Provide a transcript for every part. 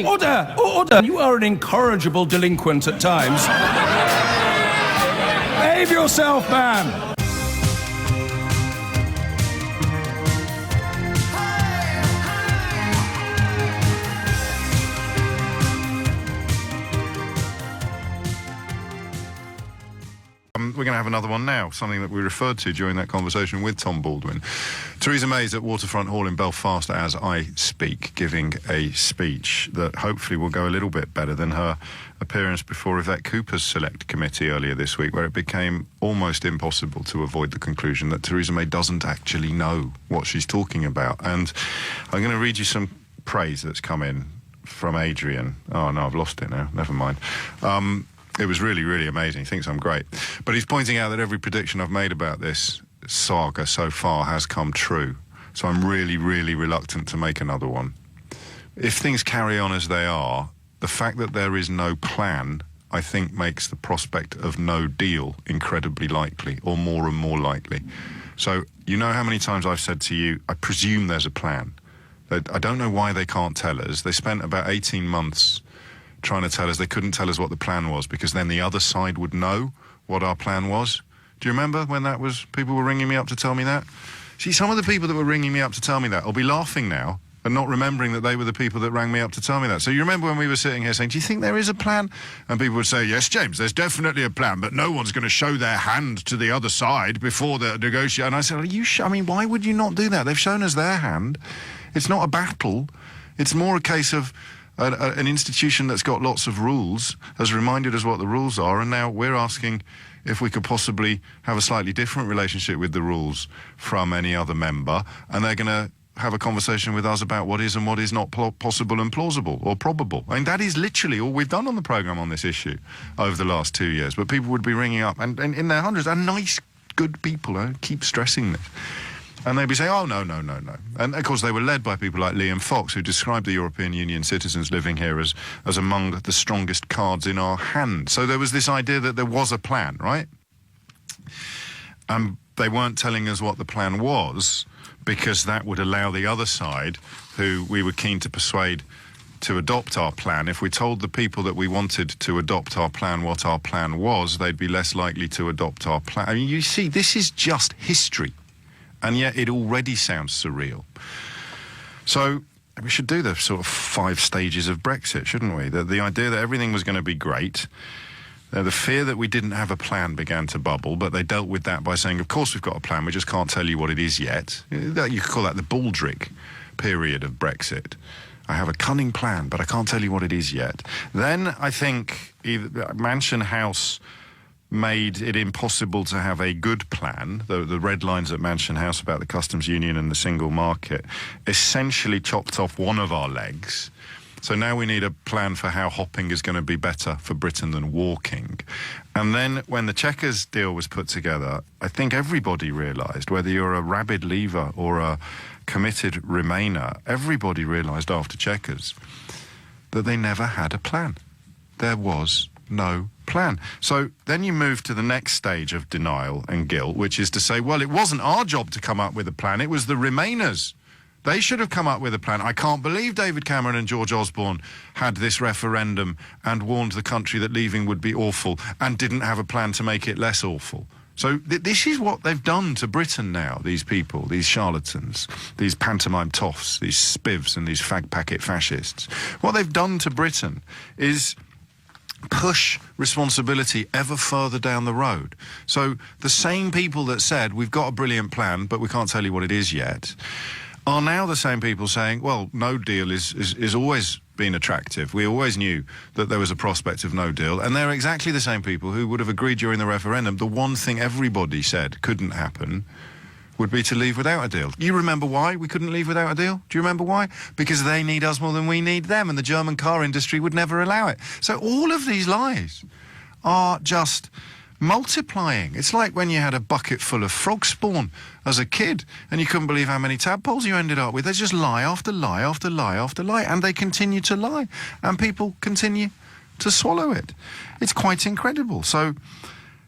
Order! Order! You are an incorrigible delinquent at times. Behave yourself, man! We're going to have another one now, something that we referred to during that conversation with Tom Baldwin. Theresa May is at Waterfront Hall in Belfast as I speak, giving a speech that hopefully will go a little bit better than her appearance before Yvette Cooper's Select Committee earlier this week, where it became almost impossible to avoid the conclusion that Theresa May doesn't actually know what she's talking about. And I'm going to read you some praise that's come in from Adrian. Oh, no, I've lost it now. Never mind. It was really, really amazing. He thinks I'm great. But he's pointing out that every prediction I've made about this saga so far has come true. So I'm really, really reluctant to make another one. If things carry on as they are, the fact that there is no plan, I think, makes the prospect of no deal incredibly likely, or more and more likely. So you know how many times I've said to you, I presume there's a plan. I don't know why they can't tell us. They spent about 18 months trying to tell us. They couldn't tell us what the plan was, because then the other side would know what our plan was. Do you remember when that was? People were ringing me up to tell me that. See, some of the people that were ringing me up to tell me that will be laughing now and not remembering that they were the people that rang me up to tell me that. So you remember when we were sitting here saying, do you think there is a plan? And people would say, yes, James, there's definitely a plan, but no one's going to show their hand to the other side before the negotiation. And I said, I mean, why would you not do that? They've shown us their hand. It's not a battle. It's more a case of an institution that's got lots of rules has reminded us what the rules are, and now we're asking if we could possibly have a slightly different relationship with the rules from any other member, and they're going to have a conversation with us about what is and what is not possible and plausible or probable. I mean, that is literally all we've done on the programme on this issue over the last 2 years. But people would be ringing up, and in their hundreds, and nice, good people, I keep stressing this. And they'd be saying, oh, no, no, no, no. And, of course, they were led by people like Liam Fox, who described the European Union citizens living here as among the strongest cards in our hand. So there was this idea that there was a plan, right? They weren't telling us what the plan was, because that would allow the other side, who we were keen to persuade to adopt our plan. If we told the people that we wanted to adopt our plan what our plan was, they'd be less likely to adopt our plan. I mean, you see, this is just history. And yet it already sounds surreal. So we should do the sort of 5 stages of Brexit, shouldn't we? The idea that everything was going to be great. The fear that we didn't have a plan began to bubble, but they dealt with that by saying, of course we've got a plan, we just can't tell you what it is yet. You could call that the Baldrick period of Brexit. I have a cunning plan, but I can't tell you what it is yet. Then I think Mansion House made it impossible to have a good plan. The red lines at Mansion House about the customs union and the single market essentially chopped off one of our legs. So now we need a plan for how hopping is going to be better for Britain than walking. And then when the Chequers deal was put together, I think everybody realised, whether you're a rabid leaver or a committed remainer, everybody realised after Chequers that they never had a plan. There was no plan. So then you move to the next stage of denial and guilt, which is to say, well, it wasn't our job to come up with a plan, it was the Remainers. They should have come up with a plan. I can't believe David Cameron and George Osborne had this referendum and warned the country that leaving would be awful and didn't have a plan to make it less awful. So this is what they've done to Britain now, these people, these charlatans, these pantomime toffs, these spivs and these fag packet fascists. What they've done to Britain is push responsibility ever further down the road. So the same people that said, we've got a brilliant plan, but we can't tell you what it is yet, are now the same people saying, well, no deal is always been attractive. We always knew that there was a prospect of no deal. And they're exactly the same people who would have agreed during the referendum. The one thing everybody said couldn't happen would be to leave without a deal. You remember why we couldn't leave without a deal? Do you remember why? Because they need us more than we need them, and the German car industry would never allow it. So all of these lies are just multiplying. It's like when you had a bucket full of frog spawn as a kid and you couldn't believe how many tadpoles you ended up with. There's just lie after lie after lie after lie, and they continue to lie, and people continue to swallow it. It's quite incredible. So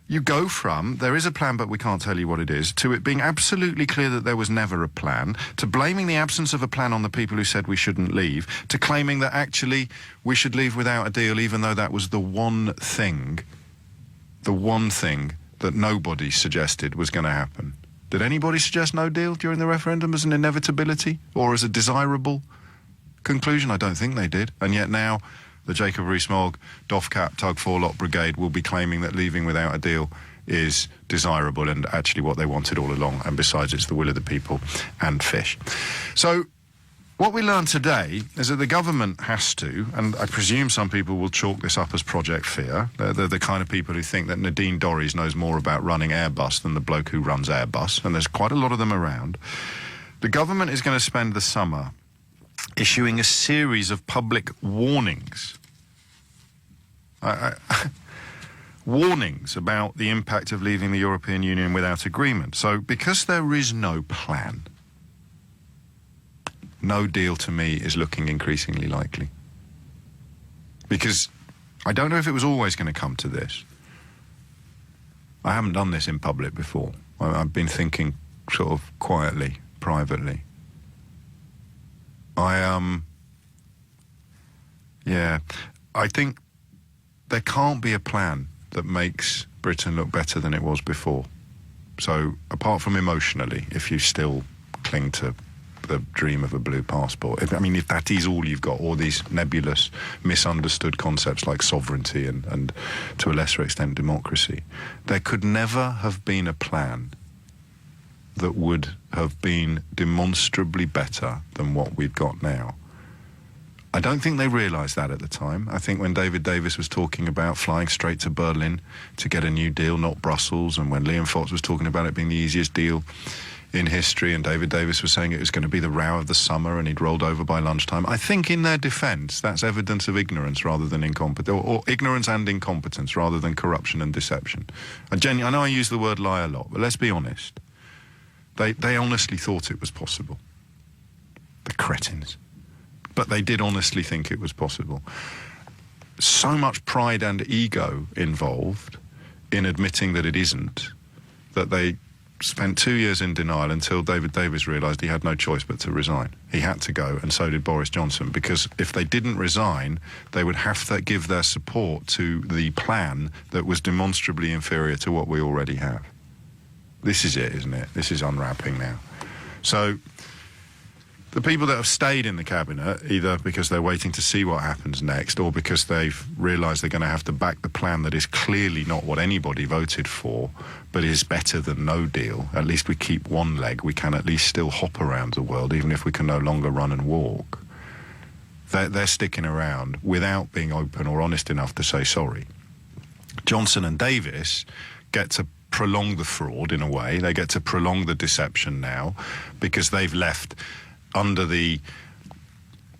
you go from, there is a plan but we can't tell you what it is, to it being absolutely clear that there was never a plan, to blaming the absence of a plan on the people who said we shouldn't leave, to claiming that actually we should leave without a deal, even though that was the one thing that nobody suggested was going to happen. Did anybody suggest no deal during the referendum as an inevitability or as a desirable conclusion? I don't think they did. And yet now the Jacob Rees-Mogg, Dovecap, Tug Forelock Brigade will be claiming that leaving without a deal is desirable and actually what they wanted all along. And besides, it's the will of the people and fish. So what we learned today is that the government has to, and I presume some people will chalk this up as Project Fear. They're the kind of people who think that Nadine Dorries knows more about running Airbus than the bloke who runs Airbus, and there's quite a lot of them around. The government is going to spend the summer issuing a series of public warnings. Warnings about the impact of leaving the European Union without agreement. So because there is no plan, no deal to me is looking increasingly likely. Because I don't know if it was always going to come to this. I haven't done this in public before. I've been thinking sort of quietly, privately. I think there can't be a plan that makes Britain look better than it was before. So apart from emotionally, if you still cling to the dream of a blue passport, if that is all you've got, all these nebulous, misunderstood concepts like sovereignty and to a lesser extent democracy, there could never have been a plan that would have been demonstrably better than what we've got now. I don't think they realised that at the time. I think when David Davis was talking about flying straight to Berlin to get a new deal, not Brussels, and when Liam Fox was talking about it being the easiest deal in history, and David Davis was saying it was going to be the row of the summer and he'd rolled over by lunchtime, I think in their defence, that's evidence of ignorance rather than incompetence, or ignorance and incompetence rather than corruption and deception. I know I use the word lie a lot, but let's be honest. They honestly thought it was possible. The cretins. But they did honestly think it was possible. So much pride and ego involved in admitting that it isn't, that they spent 2 years in denial until David Davis realised he had no choice but to resign. He had to go, and so did Boris Johnson, because if they didn't resign, they would have to give their support to the plan that was demonstrably inferior to what we already have. This is it, isn't it? This is unwrapping now. So the people that have stayed in the cabinet, either because they're waiting to see what happens next or because they've realised they're going to have to back the plan that is clearly not what anybody voted for, but is better than no deal. At least we keep one leg. We can at least still hop around the world, even if we can no longer run and walk. They're sticking around without being open or honest enough to say sorry. Johnson and Davis get to prolong the fraud in a way. They get to prolong the deception now because they've left under the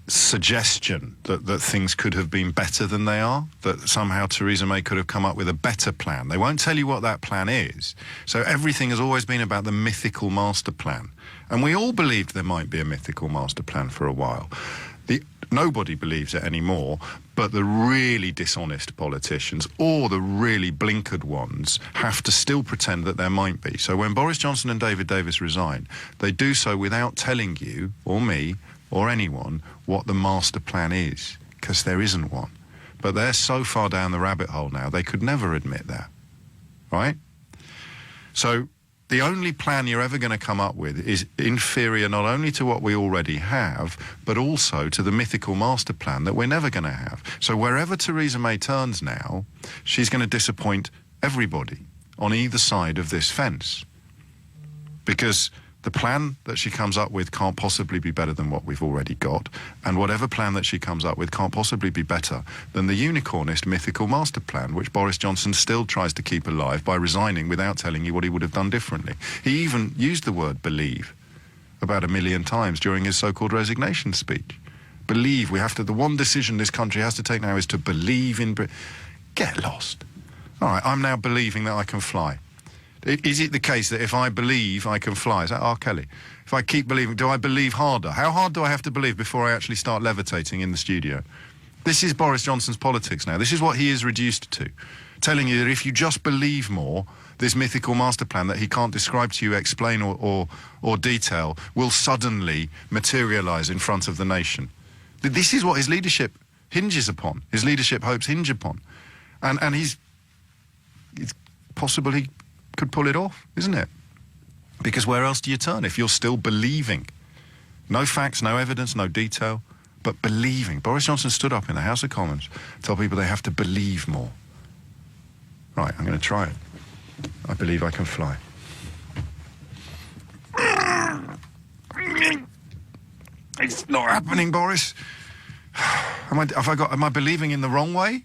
suggestion that things could have been better than they are, that somehow Theresa May could have come up with a better plan. They won't tell you what that plan is. So everything has always been about the mythical master plan. And we all believed there might be a mythical master plan for a while. Nobody believes it anymore, but the really dishonest politicians or the really blinkered ones have to still pretend that there might be. So when Boris Johnson and David Davis resign, they do so without telling you or me or anyone what the master plan is, because there isn't one. But they're so far down the rabbit hole now, they could never admit that, right? So the only plan you're ever going to come up with is inferior not only to what we already have, but also to the mythical master plan that we're never going to have. So wherever Theresa May turns now, she's going to disappoint everybody on either side of this fence. Because the plan that she comes up with can't possibly be better than what we've already got, and whatever plan that she comes up with can't possibly be better than the unicornist mythical master plan, which Boris Johnson still tries to keep alive by resigning without telling you what he would have done differently. He even used the word believe about 1 million times during his so-called resignation speech. Believe, the one decision this country has to take now is to believe in Britain. Get lost. All right, I'm now believing that I can fly. Is it the case that if I believe I can fly, is that R. Kelly? If I keep believing, do I believe harder? How hard do I have to believe before I actually start levitating in the studio? This is Boris Johnson's politics now. This is what he is reduced to. telling you that if you just believe more, this mythical master plan that he can't describe to you, explain or detail will suddenly materialise in front of the nation. This is what his leadership hinges upon, his leadership hopes hinge upon. And it's possible he could pull it off, isn't it? Because where else do you turn if you're still believing? No facts, no evidence, no detail, but believing. Boris Johnson stood up in the House of Commons, told people they have to believe more. Right, I'm going to try it. I believe I can fly. It's not happening, Boris. Am I believing in the wrong way?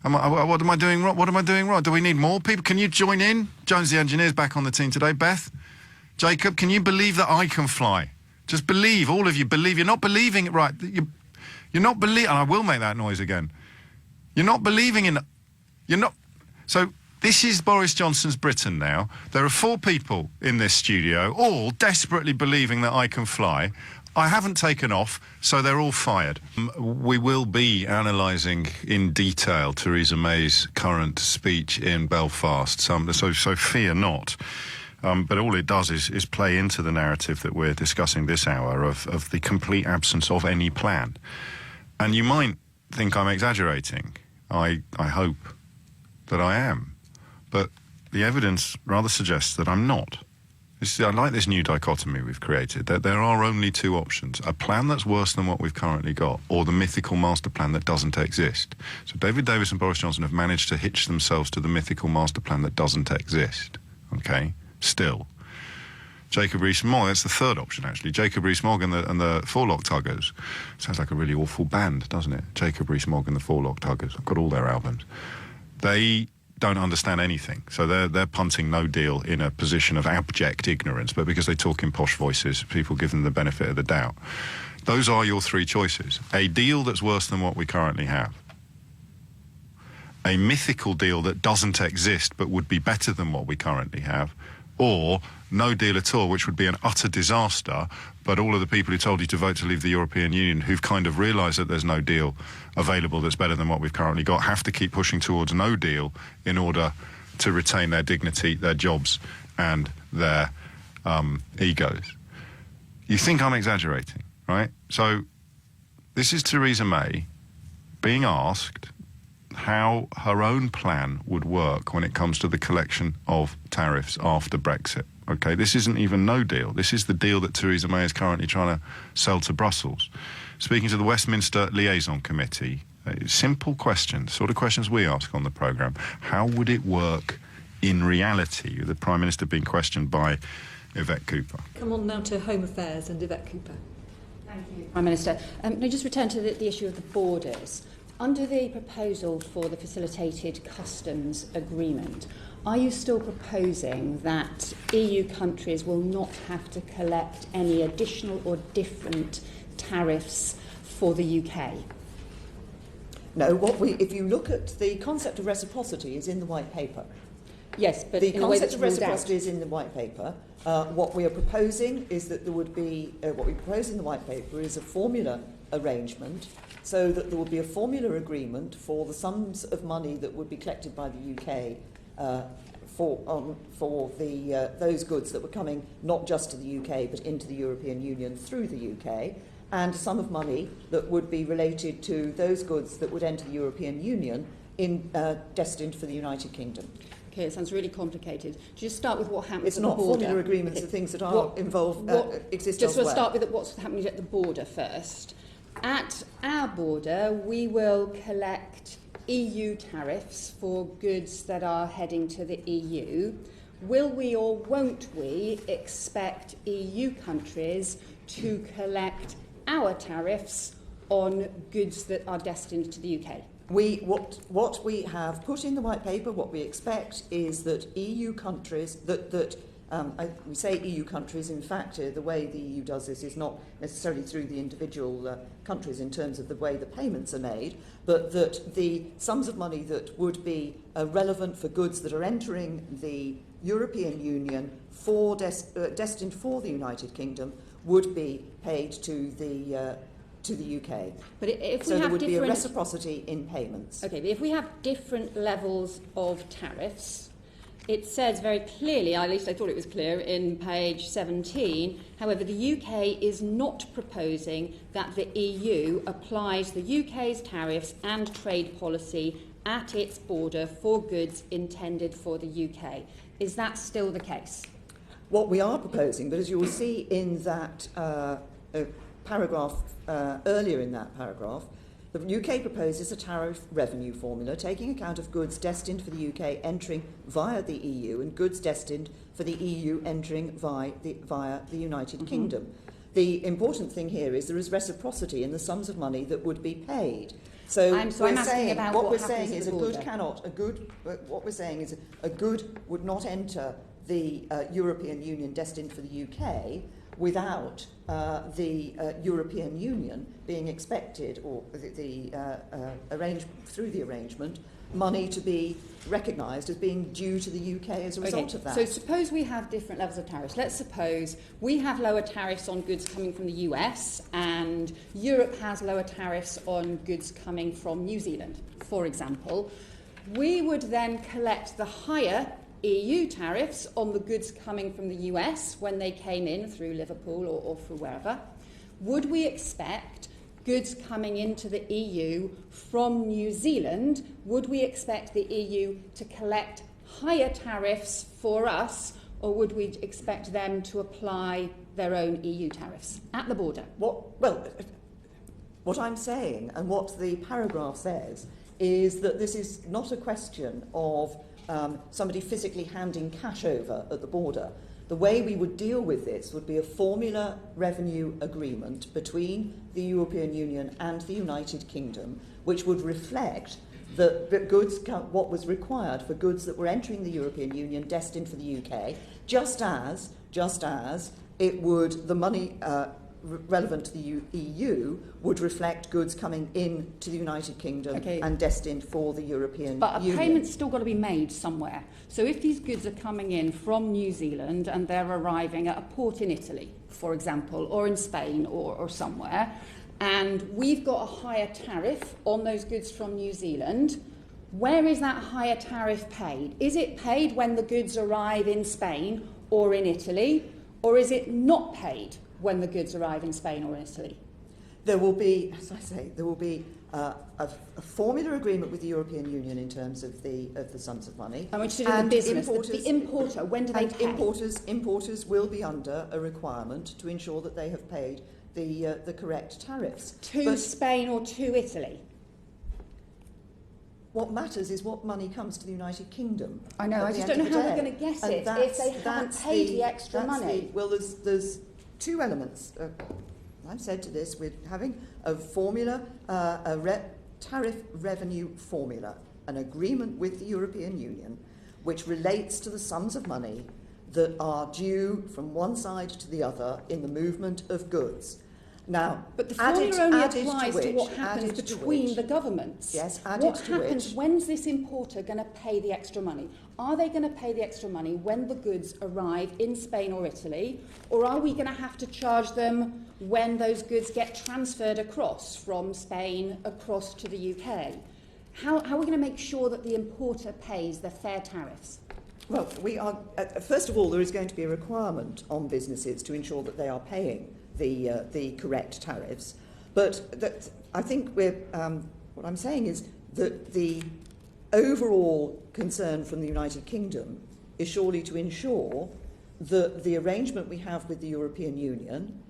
What am I doing wrong? What am I doing wrong? Do we need more people? Can you join in? Jones, the engineer's back on the team today. Beth, Jacob, can you believe that I can fly? Just believe, all of you believe. You're not believing it, right? You're not believing, and I will make that noise again. You're not believing in, you're not, so this is Boris Johnson's Britain now. There are 4 people in this studio, all desperately believing that I can fly. I haven't taken off, so they're all fired. We will be analysing in detail Theresa May's current speech in Belfast, so fear not. But all it does is play into the narrative that we're discussing this hour of the complete absence of any plan. And you might think I'm exaggerating. I hope that I am. But the evidence rather suggests that I'm not. I like this new dichotomy we've created, that there are only 2 options: a plan that's worse than what we've currently got, or the mythical master plan that doesn't exist. So David Davis and Boris Johnson have managed to hitch themselves to the mythical master plan that doesn't exist, okay? Still. Jacob Rees-Mogg, that's the 3rd option, actually. Jacob Rees-Mogg and the Forelock Tuggers. Sounds like a really awful band, doesn't it? Jacob Rees-Mogg and the Forelock Tuggers. I've got all their albums. They don't understand anything, so they're punting no deal in a position of abject ignorance, but because they talk in posh voices, people give them the benefit of the doubt. Those are your 3 choices. A deal that's worse than what we currently have. A mythical deal that doesn't exist but would be better than what we currently have. Or no deal at all, which would be an utter disaster, but all of the people who told you to vote to leave the European Union, who've kind of realised that there's no deal available that's better than what we've currently got, have to keep pushing towards no deal in order to retain their dignity, their jobs and their egos. You think I'm exaggerating, right? So this is Theresa May being asked how her own plan would work when it comes to the collection of tariffs after Brexit. Okay, this isn't even no deal. This is the deal that Theresa May is currently trying to sell to Brussels. Speaking to the Westminster Liaison Committee, simple questions, sort of questions we ask on the programme. How would it work in reality? The Prime Minister being questioned by Yvette Cooper. Come on now to Home Affairs and Yvette Cooper. Thank you, Prime Minister. Can I just return to the issue of the borders? Under the proposal for the facilitated customs agreement, are you still proposing that EU countries will not have to collect any additional or different tariffs for the UK? No, if you look at the concept of reciprocity is in the white paper. Yes, but the in a way concept that's of ruled reciprocity out. is in the white paper. What we are proposing is that there would be, what we propose in the white paper is a formula arrangement, so that there would be a formula agreement for the sums of money that would be collected by the UK for those goods that were coming not just to the UK but into the European Union through the UK, and a sum of money that would be related to those goods that would enter the European Union destined for the United Kingdom. Okay, it sounds really complicated. Just start with what happens It's at the not border. formula agreements are things that are exist Just elsewhere. we'll start with what's happening at the border first. At our border, we will collect EU tariffs for goods that are heading to the EU. Will we or won't we expect EU countries to collect our tariffs on goods that are destined to the UK? What we have put in the white paper, what we expect is that EU countries, we say EU countries, in fact, the way the EU does this is not necessarily through the individual countries in terms of the way the payments are made, but that the sums of money that would be relevant for goods that are entering the European Union destined for the United Kingdom would be paid to the to the UK. But if So we there have would be a different... reciprocity in payments. Okay, but if we have different levels of tariffs, it says very clearly, at least I thought it was clear, in page 17, however, the UK is not proposing that the EU applies the UK's tariffs and trade policy at its border for goods intended for the UK. Is that still the case? What we are proposing, but as you will see in that paragraph, earlier in that paragraph, the UK proposes a tariff revenue formula taking account of goods destined for the UK entering via the EU and goods destined for the EU entering via the United Kingdom. The important thing here is there is reciprocity in the sums of money that would be paid. So I'm asking about what what we're happens saying at is the what we're saying is a good would not enter the European Union destined for the UK without the European Union being expected, or through the arrangement, money to be recognised as being due to the UK as a result of that. So suppose we have different levels of tariffs. Let's suppose we have lower tariffs on goods coming from the US and Europe has lower tariffs on goods coming from New Zealand, for example. We would then collect the higher EU tariffs on the goods coming from the US when they came in through Liverpool or through wherever. Would we expect goods coming into the EU from New Zealand, would we expect the EU to collect higher tariffs for us, or would we expect them to apply their own EU tariffs at the border? What I'm saying and what the paragraph says is that this is not a question of somebody physically handing cash over at the border. The way we would deal with this would be a formula revenue agreement between the European Union and the United Kingdom, which would reflect what was required for goods that were entering the European Union destined for the UK, just as it would, the money relevant to the EU would reflect goods coming in to the United Kingdom and destined for the European But a Union. payment's still got to be made somewhere. So if these goods are coming in from New Zealand and they're arriving at a port in Italy, for example, or in Spain or somewhere, and we've got a higher tariff on those goods from New Zealand, where is that higher tariff paid? Is it paid when the goods arrive in Spain or in Italy, or is it not paid when the goods arrive in Spain or in Italy? There will be, as I say, a formula agreement with the European Union in terms of the sums of money. I'm interested in the business, the importer, when do they pay? Importers will be under a requirement to ensure that they have paid the correct tariffs. To Spain or to Italy? What matters is what money comes to the United Kingdom. I know, I just don't know how we're going to get it if they haven't paid the extra money. There's two elements. I've said to this, we're having a formula, tariff revenue formula, an agreement with the European Union, which relates to the sums of money that are due from one side to the other in the movement of goods. Now, but the formula only applies to what happens between the governments. Yes, what happens? When's this importer going to pay the extra money? Are they going to pay the extra money when the goods arrive in Spain or Italy, or are we going to have to charge them when those goods get transferred across from Spain across to the UK? How are we going to make sure that the importer pays the fair tariffs? Well, we are. First of all, there is going to be a requirement on businesses to ensure that they are paying the correct tariffs. But I think what I'm saying is that the overall concern from the United Kingdom is surely to ensure that the arrangement we have with the European Union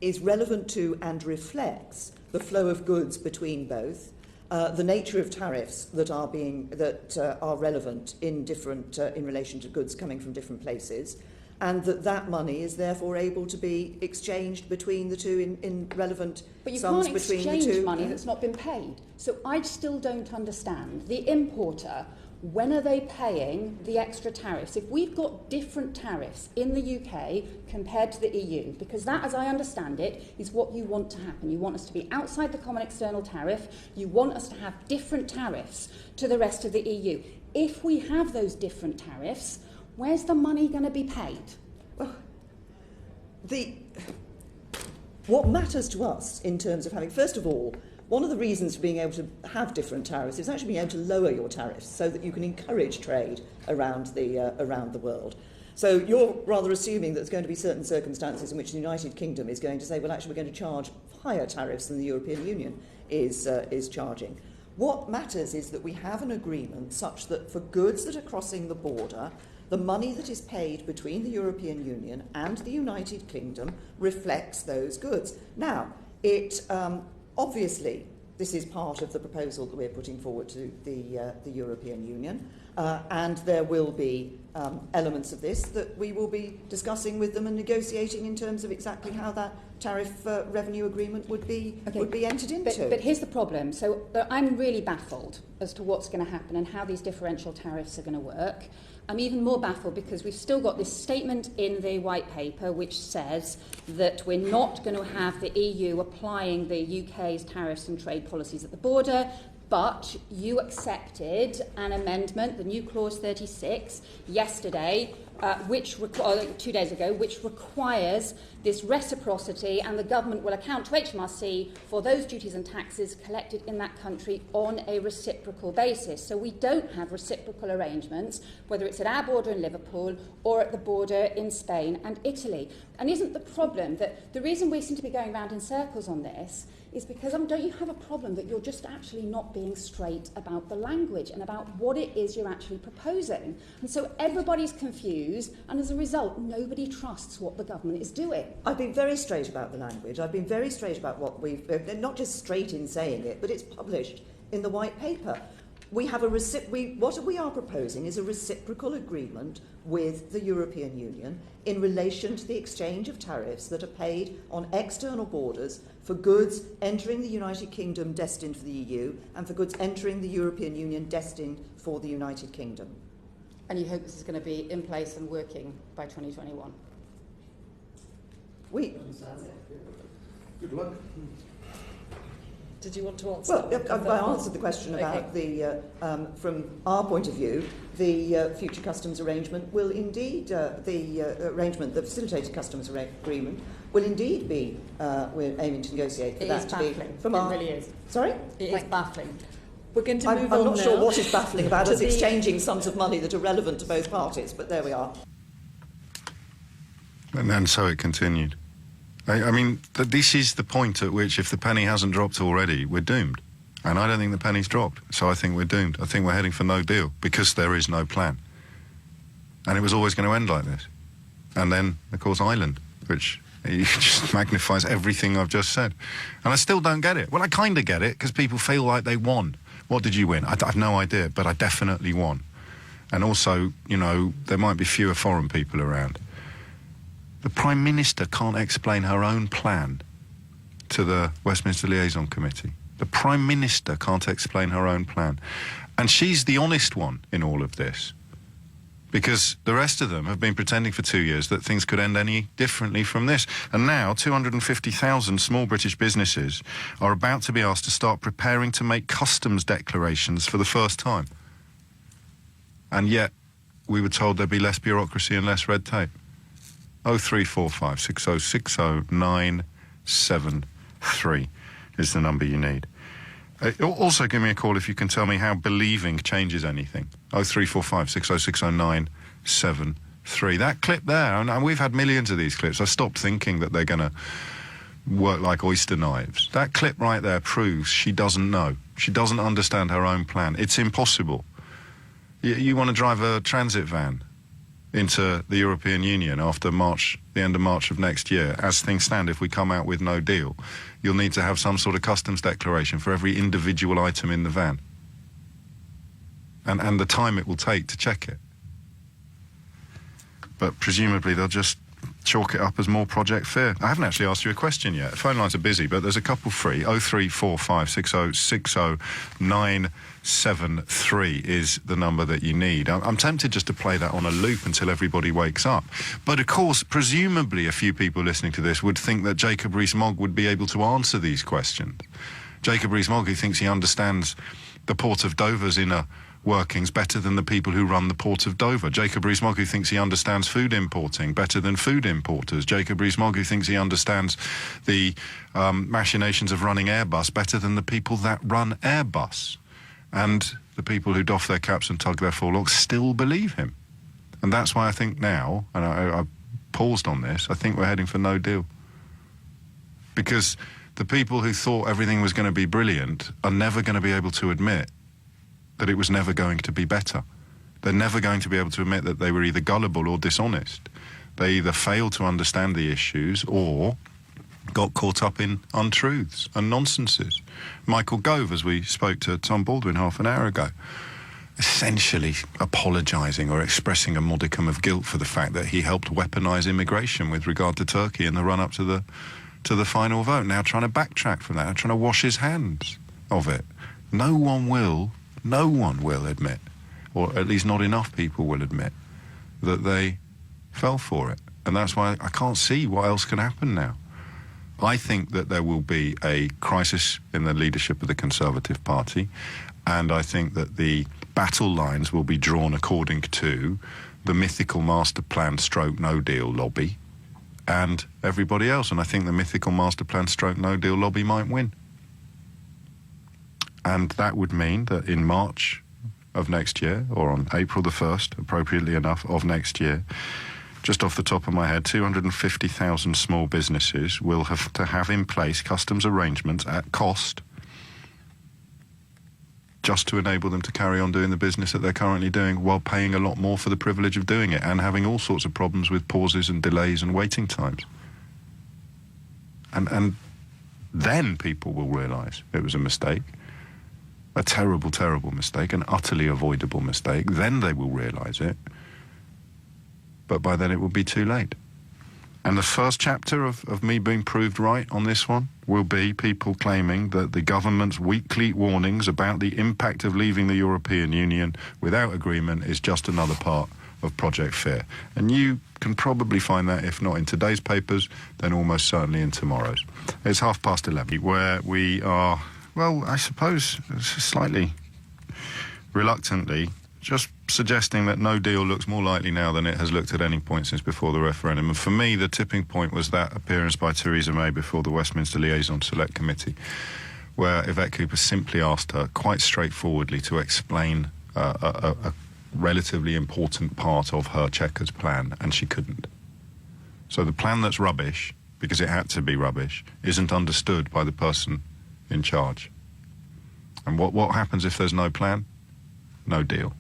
is relevant to and reflects the flow of goods between both, the nature of tariffs that are relevant in relation to goods coming from different places, and that money is therefore able to be exchanged between the two in relevant sums between the two. But you can't exchange money that's not been paid. So I still don't understand. The importer, when are they paying the extra tariffs? If we've got different tariffs in the UK compared to the EU, because that, as I understand it, is what you want to happen. You want us to be outside the common external tariff. You want us to have different tariffs to the rest of the EU. If we have those different tariffs, where's the money going to be paid? Well, What matters to us in terms of having, first of all, one of the reasons for being able to have different tariffs is actually being able to lower your tariffs so that you can encourage trade around the world. So you're rather assuming that there's going to be certain circumstances in which the United Kingdom is going to say, well, actually, we're going to charge higher tariffs than the European Union is charging. What matters is that we have an agreement such that for goods that are crossing the border, the money that is paid between the European Union and the United Kingdom reflects those goods. Now, it obviously, this is part of the proposal that we're putting forward to the European Union, and there will be elements of this that we will be discussing with them and negotiating in terms of exactly how that tariff revenue agreement would be entered into. But here's the problem. So I'm really baffled as to what's going to happen and how these differential tariffs are going to work. I'm even more baffled because we've still got this statement in the white paper which says that we're not going to have the EU applying the UK's tariffs and trade policies at the border, but you accepted an amendment, the new clause 36, yesterday, 2 days ago, which requires this reciprocity, and the government will account to HMRC for those duties and taxes collected in that country on a reciprocal basis. So we don't have reciprocal arrangements, whether it's at our border in Liverpool or at the border in Spain and Italy. And isn't the problem that the reason we seem to be going round in circles on this is because don't you have a problem that you're just actually not being straight about the language and about what it is you're actually proposing? And so everybody's confused, and as a result, nobody trusts what the government is doing. I've been very straight about the language. I've been very straight about what we've... not just straight in saying it, but it's published in the white paper. We have what we are proposing is a reciprocal agreement with the European Union in relation to the exchange of tariffs that are paid on external borders for goods entering the United Kingdom destined for the EU and for goods entering the European Union destined for the United Kingdom. And you hope this is going to be in place and working by 2021? Good luck. Did you want to answer? Well, I answered the question about from our point of view, the future customs arrangement will indeed, the facilitated customs agreement will indeed be, we're aiming to negotiate for that to be from our... It really is. Sorry? It is baffling. We're going to move on I'm not now sure what is baffling about us the- exchanging sums of money that are relevant to both parties, but there we are. And then so it continued. I mean, this is the point at which, if the penny hasn't dropped already, we're doomed. And I don't think the penny's dropped, so I think we're doomed. I think we're heading for no deal, because there is no plan. And it was always going to end like this. And then, of course, Ireland, which just magnifies everything I've just said. And I still don't get it. Well, I kind of get it, because people feel like they won. What did you win? I have no idea, but I definitely won. And also, you know, there might be fewer foreign people around. The Prime Minister can't explain her own plan to the Westminster Liaison Committee. The Prime Minister can't explain her own plan. And she's the honest one in all of this. Because the rest of them have been pretending for 2 years that things could end any differently from this. And now 250,000 small British businesses are about to be asked to start preparing to make customs declarations for the first time. And yet we were told there'd be less bureaucracy and less red tape. 0345 6060 973 is the number you need. Also give me a call if you can tell me how believing changes anything. 0345 6060 973. That clip there, and we've had millions of these clips. I stopped thinking that they're going to work like oyster knives. That clip right there proves she doesn't know. She doesn't understand her own plan. It's impossible. You want to drive a transit van into the European Union after March, the end of March of next year. As things stand, if we come out with no deal, you'll need to have some sort of customs declaration for every individual item in the van. And the time it will take to check it. But presumably they'll just chalk it up as more Project Fear. I haven't actually asked you a question yet. Phone lines are busy, but there's a couple free. 0345 6060 973 is the number that you need. I'm tempted just to play that on a loop until everybody wakes up. But of course, presumably a few people listening to this would think that Jacob Rees-Mogg would be able to answer these questions. Jacob Rees-Mogg, who thinks he understands the Port of Dover's inner workings better than the people who run the Port of Dover. Jacob Rees-Mogg thinks he understands food importing better than food importers. Jacob Rees-Mogg thinks he understands the machinations of running Airbus better than the people that run Airbus. And the people who doff their caps and tug their forelocks still believe him. And that's why I think now, and I paused on this, I think we're heading for no deal. Because the people who thought everything was going to be brilliant are never going to be able to admit that it was never going to be better. They're never going to be able to admit that they were either gullible or dishonest. They either failed to understand the issues or got caught up in untruths and nonsenses. Michael Gove, as we spoke to Tom Baldwin half an hour ago, essentially apologising or expressing a modicum of guilt for the fact that he helped weaponise immigration with regard to Turkey in the run-up to the final vote. Now trying to backtrack from that, now trying to wash his hands of it. No one will admit, or at least not enough people will admit, that they fell for it. And that's why I can't see what else can happen now. I think that there will be a crisis in the leadership of the Conservative Party, and I think that the battle lines will be drawn according to the mythical master plan stroke no deal lobby and everybody else. And I think the mythical master plan stroke no deal lobby might win. And that would mean that in March of next year, or on April the 1st, appropriately enough, of next year, just off the top of my head, 250,000 small businesses will have to have in place customs arrangements at cost just to enable them to carry on doing the business that they're currently doing while paying a lot more for the privilege of doing it and having all sorts of problems with pauses and delays and waiting times. And then people will realise it was a mistake. A terrible, terrible mistake, an utterly avoidable mistake. Then they will realise it. But by then it will be too late. And the first chapter of me being proved right on this one will be people claiming that the government's weekly warnings about the impact of leaving the European Union without agreement is just another part of Project Fear. And you can probably find that, if not in today's papers, then almost certainly in tomorrow's. It's 11:30, where we are, well, I suppose slightly reluctantly just suggesting that no deal looks more likely now than it has looked at any point since before the referendum. And for me, the tipping point was that appearance by Theresa May before the Westminster Liaison Select Committee, where Yvette Cooper simply asked her quite straightforwardly to explain a relatively important part of her Chequers plan, and she couldn't. So the plan that's rubbish, because it had to be rubbish, isn't understood by the person in charge. And what happens if there's no plan? No deal.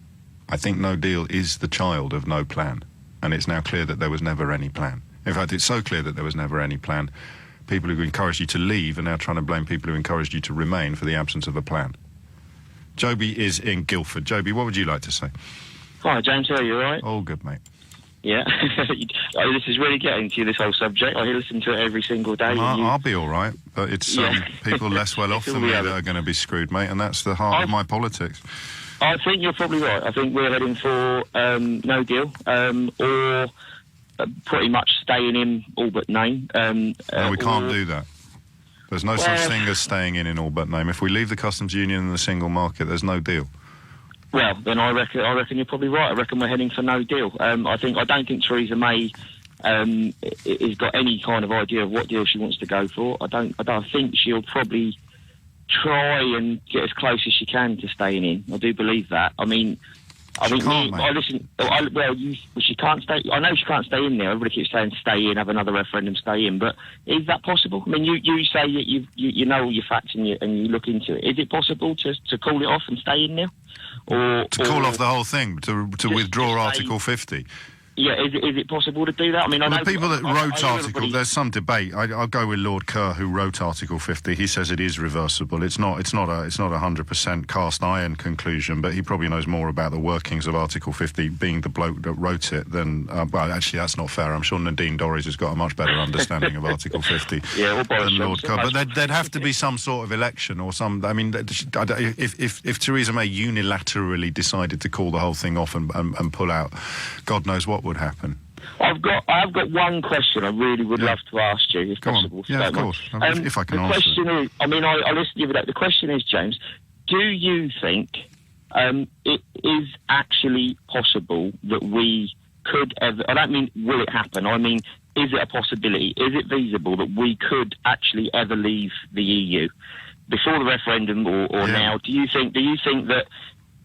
I think no deal is the child of no plan, and it's now clear that there was never any plan. In fact, it's so clear that there was never any plan, people who encouraged you to leave are now trying to blame people who encouraged you to remain for the absence of a plan. Joby is in Guildford. Joby, what would you like to say? Hi, James. How are you, all right? All good, mate. Yeah. This is really getting to you, this whole subject. I listen to it every single day. I'll be all right, but it's people less well off than me that are going to be screwed, mate, and that's the heart of my politics. I think you're probably right. I think we're heading for no deal, or pretty much staying in all but name. No, we can't do that. There's no such thing as staying in all but name. If we leave the customs union and the single market, there's no deal. Well, then I reckon you're probably right. I reckon we're heading for no deal. I don't think Theresa May has got any kind of idea of what deal she wants to go for. I don't think she'll probably try and get as close as she can to staying in. I do believe that. She can't stay. I know she can't stay in there. Everybody keeps saying stay in, have another referendum, stay in. But is that possible? I mean, you say that you know all your facts and you look into it. Is it possible to call it off and stay in now, or call off the whole thing, to withdraw Article 50? Yeah, is it possible to do that? I mean, the people that wrote Article, there's some debate. I'll go with Lord Kerr, who wrote Article 50. He says it is reversible. It's not a 100% cast iron conclusion, but he probably knows more about the workings of Article 50, being the bloke that wrote it, than. Well, actually, that's not fair. I'm sure Nadine Dorries has got a much better understanding of Article 50 than Lord Kerr. But there'd have to be some sort of election or some. I mean, if Theresa May unilaterally decided to call the whole thing off and pull out, God knows what would happen. I've got one question I really would love to ask you, if possible. Yeah, of course. If I can answer. The question is, I listened to you, but the question is, James, do you think it is actually possible that we could ever, I don't mean will it happen, I mean, is it a possibility, is it feasible that we could actually ever leave the EU? Before the referendum or now, do you think that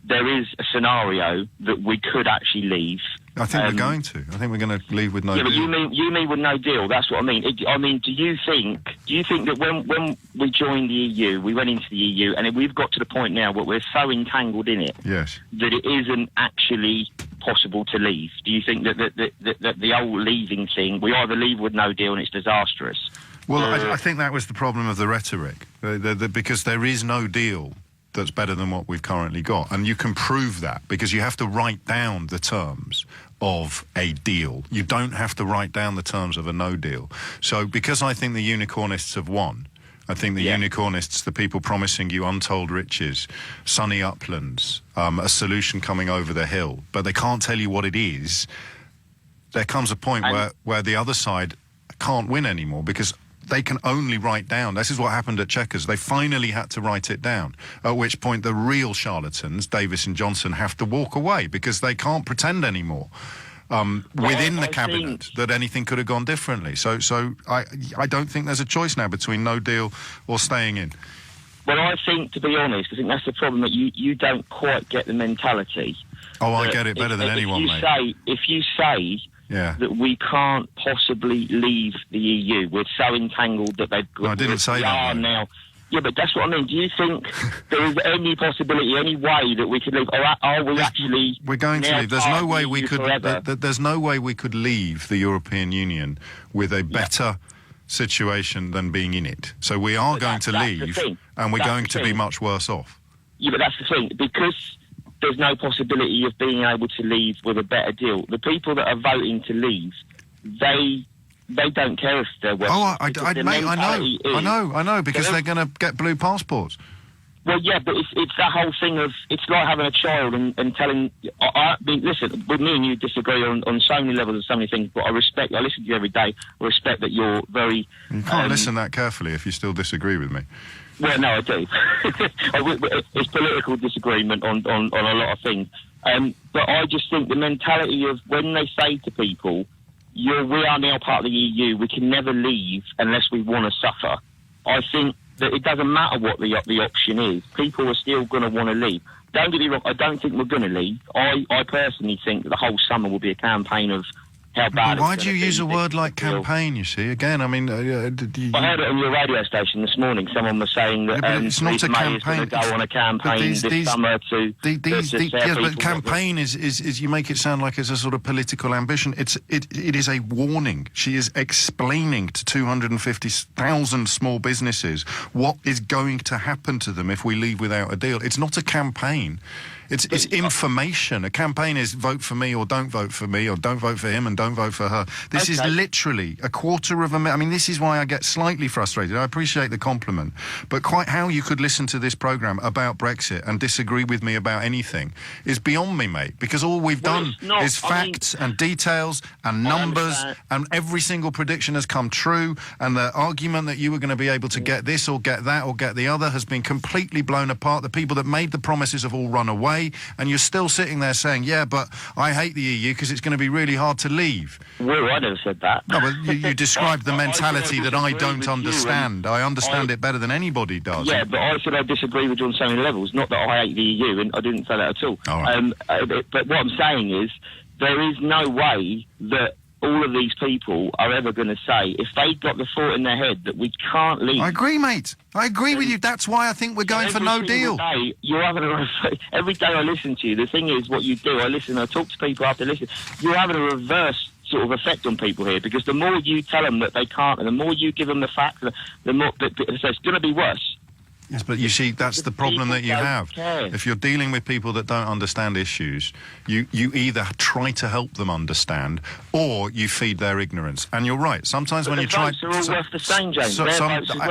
there is a scenario that we could actually leave? I think we're going to. I think we're going to leave with no deal. But you mean with no deal? That's what I mean. Do you think that when we joined the EU, we went into the EU, and we've got to the point now where we're so entangled in it yes, that it isn't actually possible to leave? Do you think that the old leaving thing, we either leave with no deal and it's disastrous? Well, I think that was the problem of the rhetoric, because there is no deal that's better than what we've currently got. And you can prove that because you have to write down the terms of a deal. You don't have to write down the terms of a no deal. So because I think the unicornists have won, I think the unicornists, the people promising you untold riches, sunny uplands, a solution coming over the hill, but they can't tell you what it is, there comes a point where the other side can't win anymore because they can only write down. This is what happened at Chequers. They finally had to write it down, at which point the real charlatans, Davis and Johnson, have to walk away because they can't pretend anymore within the cabinet that anything could have gone differently. So I don't think there's a choice now between no deal or staying in. Well, I think, to be honest, I think that's the problem, that you don't quite get the mentality. Oh, I get it better than anyone, mate. If you say that we can't possibly leave the EU, we're so entangled that they've got... No, I didn't say that. Now. Yeah, but that's what I mean. Do you think there is any possibility, any way that we could leave? Or are we actually... We're going to leave. There's no way we could... There's no way we could leave the European Union with a better situation than being in it. So we are going to leave, and we're going to be much worse off. Yeah, but that's the thing. Because there's no possibility of being able to leave with a better deal. The people that are voting to leave, they don't care if they're Western. Oh, I know, because they're going to get blue passports. Well, yeah, but it's that whole thing of, it's like having a child and telling... I mean, listen, with me and you disagree on so many levels and so many things, but I listen to you every day. I respect that you're very... You can't listen that carefully if you still disagree with me. Well, no, I do. It's political disagreement on a lot of things. But I just think the mentality of when they say to people, we are now part of the EU, we can never leave unless we want to suffer. I think that it doesn't matter what the option is. People are still going to want to leave. Don't get me wrong, I don't think we're going to leave. I personally think that the whole summer will be a campaign of how bad. Why do you use a word like campaign, you see? Again, I mean... I heard it on your radio station this morning. Someone was saying that it's not a campaign. Is going to go on a campaign this summer to... But campaign is you make it sound like it's a sort of political ambition. It is a warning. She is explaining to 250,000 small businesses what is going to happen to them if we leave without a deal. It's not a campaign. It's information. A campaign is vote for me or don't vote for me, or don't vote for him and don't vote for her. This is literally a quarter of a minute. I mean, this is why I get slightly frustrated. I appreciate the compliment, but quite how you could listen to this programme about Brexit and disagree with me about anything is beyond me, mate, because all we've done is facts and details and numbers, and every single prediction has come true, and the argument that you were going to be able to get this or get that or get the other has been completely blown apart. The people that made the promises have all run away. And you're still sitting there saying, yeah, but I hate the EU because it's going to be really hard to leave. Well, I never said that. No, but you described the mentality that I don't understand. I understand it better than anybody does. Yeah, but I said I disagree with you on so many levels. Not that I hate the EU, and I didn't say that at all. Right. But what I'm saying is, there is no way that all of these people are ever going to say, if they got the thought in their head that we can't leave... I agree, mate. I agree with you. That's why I think we're going for no deal. Every day I listen to you, the thing is, what you do, I talk to people after listening, you're having a reverse sort of effect on people here, because the more you tell them that they can't, and the more you give them the facts, the more... So it's going to be worse. Yes, but you see, that's the problem that you have. If you're dealing with people that don't understand issues, you either try to help them understand, or you feed their ignorance. And you're right. Sometimes when you try... But the votes are all worth the same, James.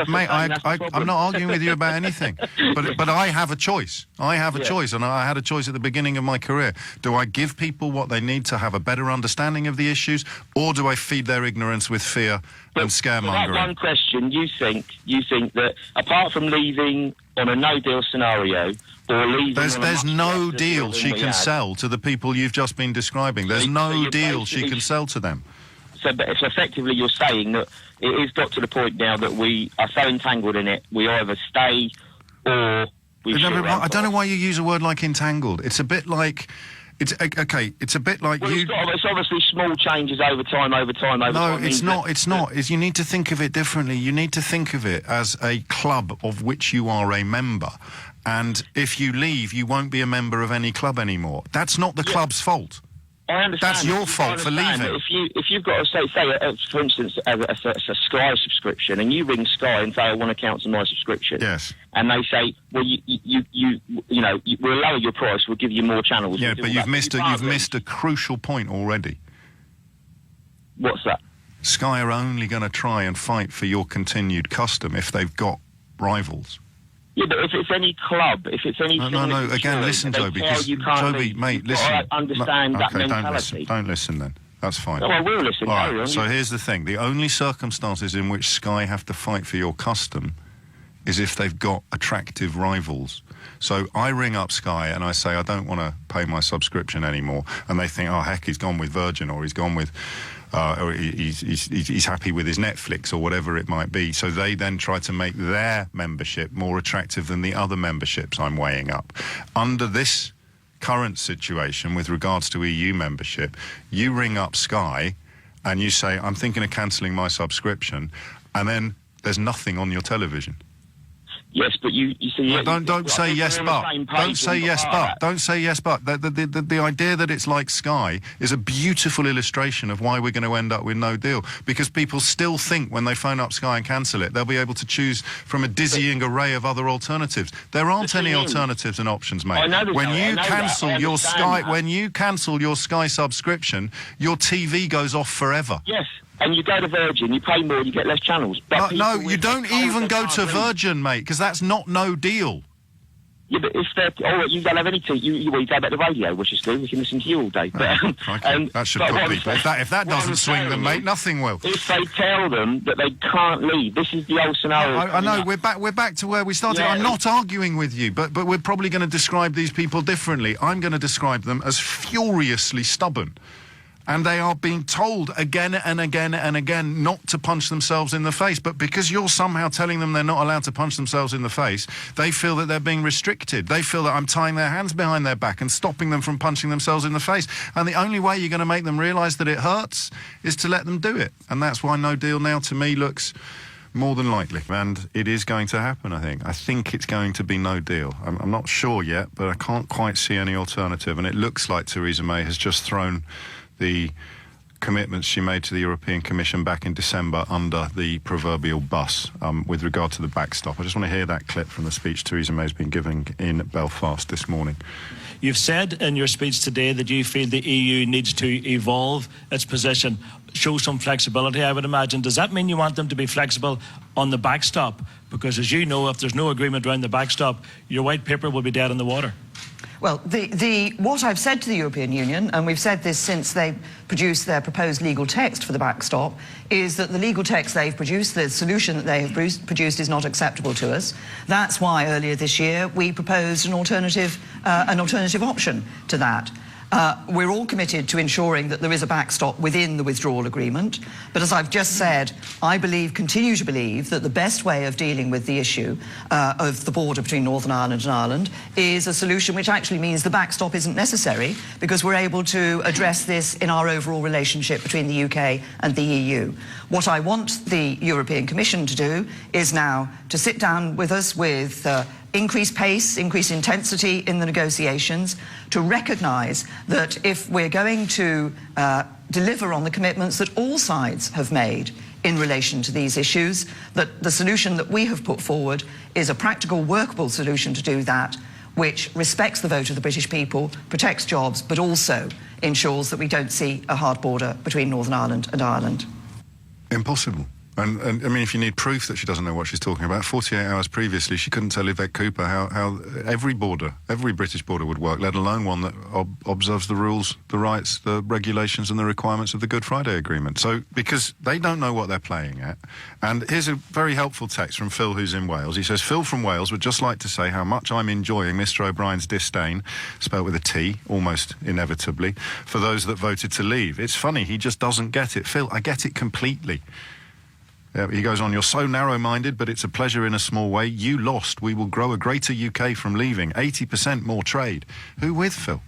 Mate, I'm not arguing with you about anything. But I have a choice. I have a choice, and I had a choice at the beginning of my career. Do I give people what they need to have a better understanding of the issues, or do I feed their ignorance with fear and scaremongering. That one question, you think that apart from leaving on a no-deal scenario or leaving there's no deal she can sell to the people you've just been describing. There's no deal she can sell to them. So effectively you're saying that it has got to the point now that we are so entangled in it, we either stay or we I don't know why you use a word like entangled. It's a bit like... It's a bit like well, you... It's obviously small changes over time. No, it's not. You need to think of it differently. You need to think of it as a club of which you are a member. And if you leave, you won't be a member of any club anymore. That's not the club's fault. I understand. That's your fault for leaving. If you've got to say for instance, a Sky subscription, and you ring Sky and say I want to cancel my subscription. Yes. And they say, well, we'll lower your price. We'll give you more channels. Yeah, but you've missed a crucial point already. What's that? Sky are only going to try and fight for your continued custom if they've got rivals. Yeah, but if it's any club, if it's any... No. Again, listen, Joby. Joby, mate, listen. I understand that mentality. Don't listen then. That's fine. No, I will listen. All right, so here's the thing. The only circumstances in which Sky have to fight for your custom is if they've got attractive rivals. So I ring up Sky and I say, I don't want to pay my subscription anymore. And they think, oh, heck, he's gone with Virgin or he's gone with... or he's happy with his Netflix or whatever it might be. So they then try to make their membership more attractive than the other memberships I'm weighing up. Under this current situation with regards to EU membership, you ring up Sky and you say, I'm thinking of cancelling my subscription, and then there's nothing on your television. Yes, but you see... Don't say yes, but. Don't say yes, but. Don't say yes, but. The idea that it's like Sky is a beautiful illustration of why we're going to end up with no deal. Because people still think when they phone up Sky and cancel it, they'll be able to choose from a dizzying array of other alternatives. There aren't any alternatives and options, mate. When you cancel your Sky subscription, your TV goes off forever. Yes. And you go to Virgin, you pay more, you get less channels. But no, you don't even go to Virgin, mate, because that's not no deal. Yeah, but if they're... Oh, you don't have any... You go back to the radio, which is good. We can listen to you all day. But, that should put people... If that doesn't swing them, mate, nothing will. If they tell them that they can't leave, this is the old scenario. I know, we're back to where we started. Yeah. I'm not arguing with you, but we're probably going to describe these people differently. I'm going to describe them as furiously stubborn. And they are being told again and again and again not to punch themselves in the face. But because you're somehow telling them they're not allowed to punch themselves in the face, they feel that they're being restricted. They feel that I'm tying their hands behind their back and stopping them from punching themselves in the face. And the only way you're going to make them realise that it hurts is to let them do it. And that's why no deal now, to me, looks more than likely. And it is going to happen, I think. I think it's going to be no deal. I'm not sure yet, but I can't quite see any alternative. And it looks like Theresa May has just thrown the commitments she made to the European Commission back in December under the proverbial bus with regard to the backstop. I just want to hear that clip from the speech Theresa May's been giving in Belfast this morning. You've said in your speech today that you feel the EU needs to evolve its position, show some flexibility, I would imagine. Does that mean you want them to be flexible on the backstop? Because as you know, if there's no agreement around the backstop, your white paper will be dead in the water. Well, what I've said to the European Union, and we've said this since they produced their proposed legal text for the backstop, is that the legal text they've produced, the solution that they have produced, is not acceptable to us. That's why earlier this year we proposed an alternative option to that. We're all committed to ensuring that there is a backstop within the withdrawal agreement. But as I've just said, I continue to believe that the best way of dealing with the issue of the border between Northern Ireland and Ireland is a solution which actually means the backstop isn't necessary, because we're able to address this in our overall relationship between the UK and the EU. What I want the European Commission to do is now to sit down with us with increased pace, increased intensity in the negotiations, to recognise that if we're going to deliver on the commitments that all sides have made in relation to these issues, that the solution that we have put forward is a practical, workable solution to do that, which respects the vote of the British people, protects jobs, but also ensures that we don't see a hard border between Northern Ireland and Ireland. Impossible. And I mean, if you need proof that she doesn't know what she's talking about, 48 hours previously, she couldn't tell Yvette Cooper how every British border would work, let alone one that observes the rules, the rights, the regulations and the requirements of the Good Friday Agreement. So, because they don't know what they're playing at. And here's a very helpful text from Phil, who's in Wales. He says, Phil from Wales would just like to say how much I'm enjoying Mr O'Brien's disdain, spelled with a T, almost inevitably, for those that voted to leave. It's funny, he just doesn't get it. Phil, I get it completely. Yeah, he goes on, you're so narrow-minded, but it's a pleasure in a small way. You lost. We will grow a greater UK from leaving. 80% more trade. Who with, Phil?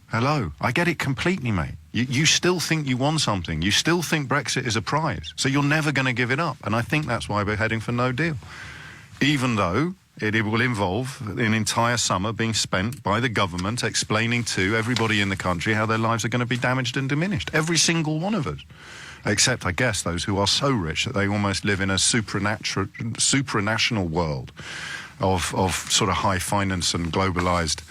Hello. I get it completely, mate. You still think you won something. You still think Brexit is a prize. So you're never going to give it up. And I think that's why we're heading for no deal. Even though it will involve an entire summer being spent by the government explaining to everybody in the country how their lives are going to be damaged and diminished. Every single one of us. Except, I guess, those who are so rich that they almost live in a supranational world of sort of high finance and globalised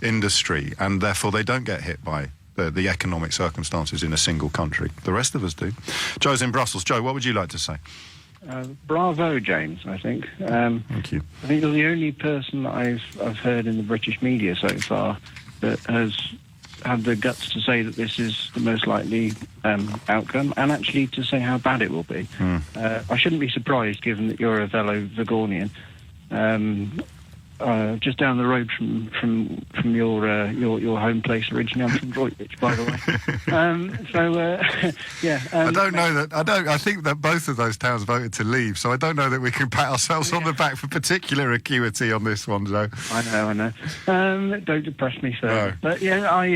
industry, and therefore they don't get hit by the economic circumstances in a single country. The rest of us do. Joe's in Brussels. Joe, what would you like to say? Bravo, James, I think. Thank you. I think you're the only person that I've heard in the British media so far that has had the guts to say that this is the most likely outcome, and actually to say how bad it will be. I shouldn't be surprised, given that you're a fellow Vigornian. Just down the road from your home place originally. I'm from Droitwich, by the way. I don't know that. I think that both of those towns voted to leave, so I don't know that we can pat ourselves on the back for particular acuity on this one, Joe. I know. Don't depress me, sir. No. But I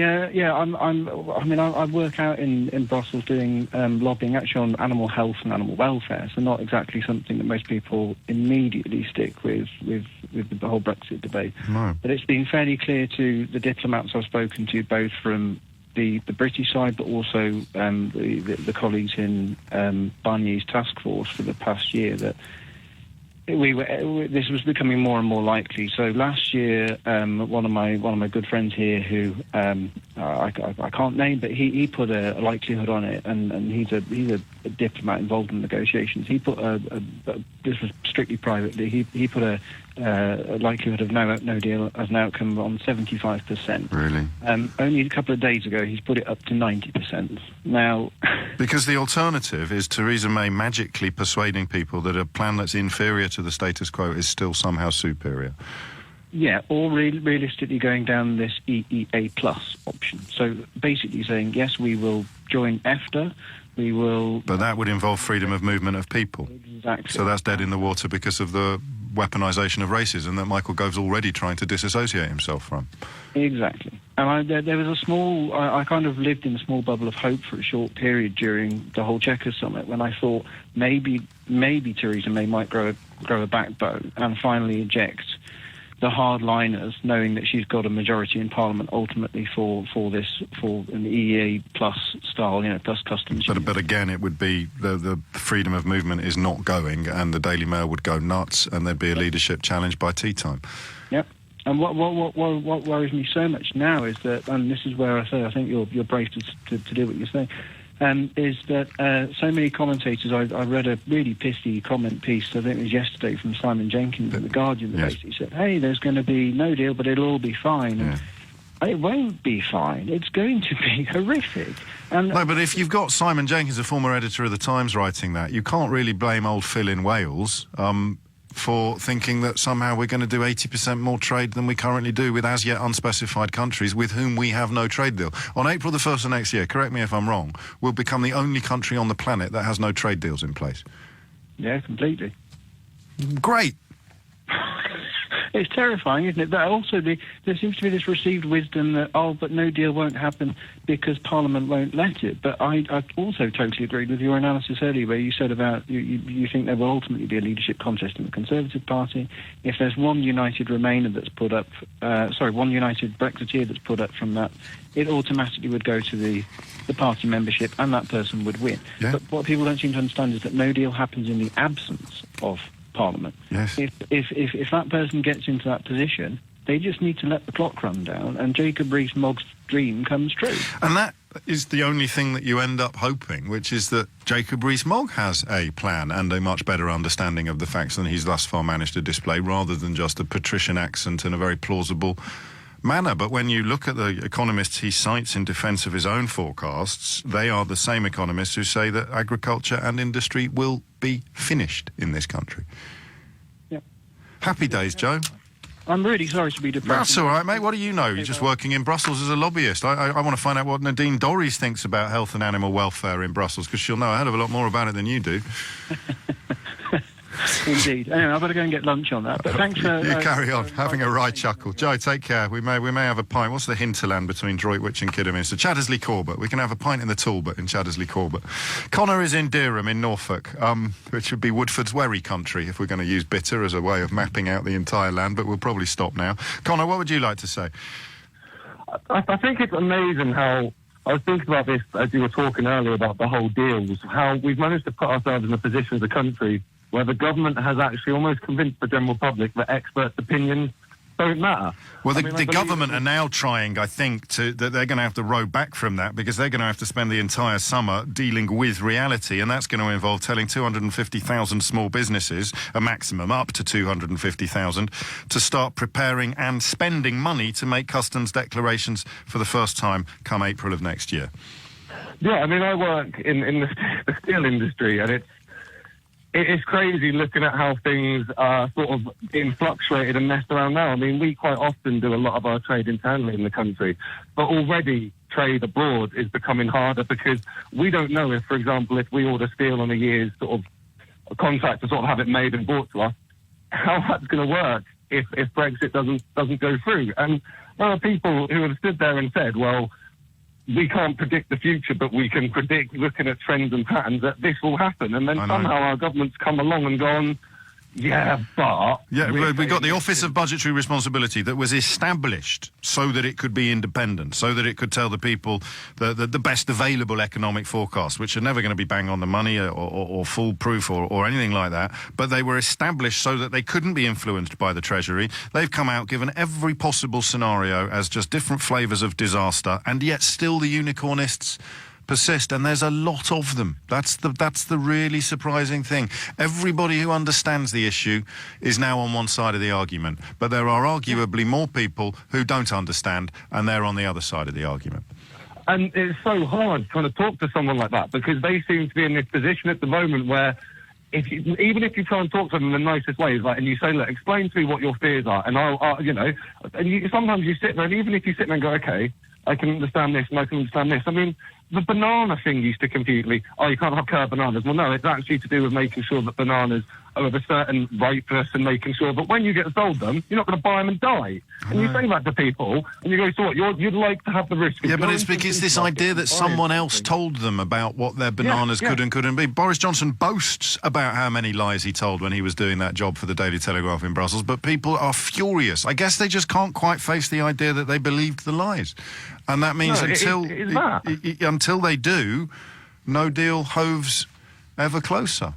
work out in Brussels doing lobbying actually on animal health and animal welfare, so not exactly something that most people immediately stick with the whole Brexit debate. No. But it's been fairly clear to the diplomats I've spoken to, both from the British side, but also the colleagues in Barnier's task force for the past year, that this was becoming more and more likely. So last year, one of my good friends here, who I can't name, but he put a likelihood on it, and he's a diplomat involved in negotiations. He put this was strictly privately. He put a likelihood of no deal as an outcome on 75%. Really? Only a couple of days ago, he's put it up to 90%. Now, because the alternative is Theresa May magically persuading people that a plan that's inferior to the status quo is still somehow superior. Yeah, or realistically going down this EEA plus option. So basically saying, yes, we will join EFTA, we will... But that would involve freedom of movement of people. Exactly. So that's dead in the water because of the weaponisation of racism that Michael Gove's already trying to disassociate himself from. Exactly. And there was a small... I kind of lived in a small bubble of hope for a short period during the whole Chequers summit, when I thought maybe Theresa May might grow a backbone and finally eject the hardliners, knowing that she's got a majority in Parliament ultimately for an EEA plus style, plus customs. But again, it would be the freedom of movement is not going, and the Daily Mail would go nuts, and there'd be a leadership challenge by tea time. Yep. And what worries me so much now is that, and this is where I say I think you're brave to do what you're saying, is that so many commentators, I read a really pissy comment piece, I think it was yesterday, from Simon Jenkins in The Guardian, that basically said, hey, there's going to be no deal, but it'll all be fine. Yeah. And it won't be fine. It's going to be horrific. And no, but if you've got Simon Jenkins, a former editor of The Times, writing that, you can't really blame old Phil in Wales for thinking that somehow we're going to do 80% more trade than we currently do with as yet unspecified countries with whom we have no trade deal. On April the 1st of next year, correct me if I'm wrong, we'll become the only country on the planet that has no trade deals in place. Yeah, completely. Great. It's terrifying, isn't it? But also there seems to be this received wisdom that, but no deal won't happen because Parliament won't let it. But I also totally agreed with your analysis earlier, where you said about you think there will ultimately be a leadership contest in the Conservative Party. If there's one united Remainer that's put up, one united Brexiteer that's put up from that, it automatically would go to the party membership, and that person would win. Yeah. But what people don't seem to understand is that no deal happens in the absence of Parliament. Yes. If that person gets into that position, they just need to let the clock run down, and Jacob Rees-Mogg's dream comes true. And that is the only thing that you end up hoping, which is that Jacob Rees-Mogg has a plan and a much better understanding of the facts than he's thus far managed to display, rather than just a patrician accent in a very plausible manner. But when you look at the economists he cites in defence of his own forecasts, they are the same economists who say that agriculture and industry will be finished in this country. Yep. Happy days, Joe. I'm really sorry to be depressed. That's all right, mate. What do you know? You're just working in Brussels as a lobbyist. I want to find out what Nadine Dorries thinks about health and animal welfare in Brussels, because she'll know a hell of a lot more about it than you do. Indeed. Anyway, I've got to go and get lunch on that. But thanks for... You carry on, having a wry chuckle. Joe, take care. We may have a pint. What's the hinterland between Droitwich and Kidderminster? Chaddesley Corbett. We can have a pint in the Talbot in Chaddesley Corbett. Connor is in Dereham in Norfolk, which would be Woodford's Wherry country if we're going to use bitter as a way of mapping out the entire land, but we'll probably stop now. Connor, what would you like to say? I think it's amazing how... I was thinking about this as you were talking earlier about the whole deals, how we've managed to put ourselves in a position as a country where the government has actually almost convinced the general public that experts' opinions don't matter. Well, the government are now trying, I think, that they're going to have to row back from that, because they're going to have to spend the entire summer dealing with reality, and that's going to involve telling 250,000 small businesses, a maximum up to 250,000, to start preparing and spending money to make customs declarations for the first time come April of next year. Yeah, I mean, I work in the steel industry, and it's crazy looking at how things are sort of being fluctuated and messed around now. I mean, we quite often do a lot of our trade internally in the country, but already trade abroad is becoming harder because we don't know if, for example, if we order steel on a year's sort of contract to sort of have it made and brought to us, how that's going to work if Brexit doesn't go through. And there are people who have stood there and said, well, we can't predict the future, but we can predict, looking at trends and patterns, that this will happen. And then somehow our government's come along and gone, yeah, but... Yeah, we got the Office of Budgetary Responsibility that was established so that it could be independent, so that it could tell the people the best available economic forecasts, which are never going to be bang on the money or foolproof or anything like that. But they were established so that they couldn't be influenced by the Treasury. They've come out, given every possible scenario as just different flavours of disaster, and yet still the unicornists persist, and there's a lot of them. That's the really surprising thing. Everybody who understands the issue is now on one side of the argument, but there are arguably more people who don't understand, and they're on the other side of the argument. And it's so hard trying to talk to someone like that, because they seem to be in this position at the moment where even if you try and talk to them in the nicest ways, and you say, look, explain to me what your fears are, and sometimes you sit there, and even if you sit there and go, okay, I can understand this and I can understand this. I mean, the banana thing used to confuse me. Oh, you can't have curved bananas. Well, no, it's actually to do with making sure that bananas are of a certain ripeness and making sure that when you get sold them, you're not going to buy them and die. And you say that to people, and you go, so what, you'd like to have the risk of... Yeah, but it's because this idea that someone else told them about what their bananas could and couldn't be. Boris Johnson boasts about how many lies he told when he was doing that job for the Daily Telegraph in Brussels, but people are furious. I guess they just can't quite face the idea that they believed the lies. And that means until they do, no deal hoves ever closer.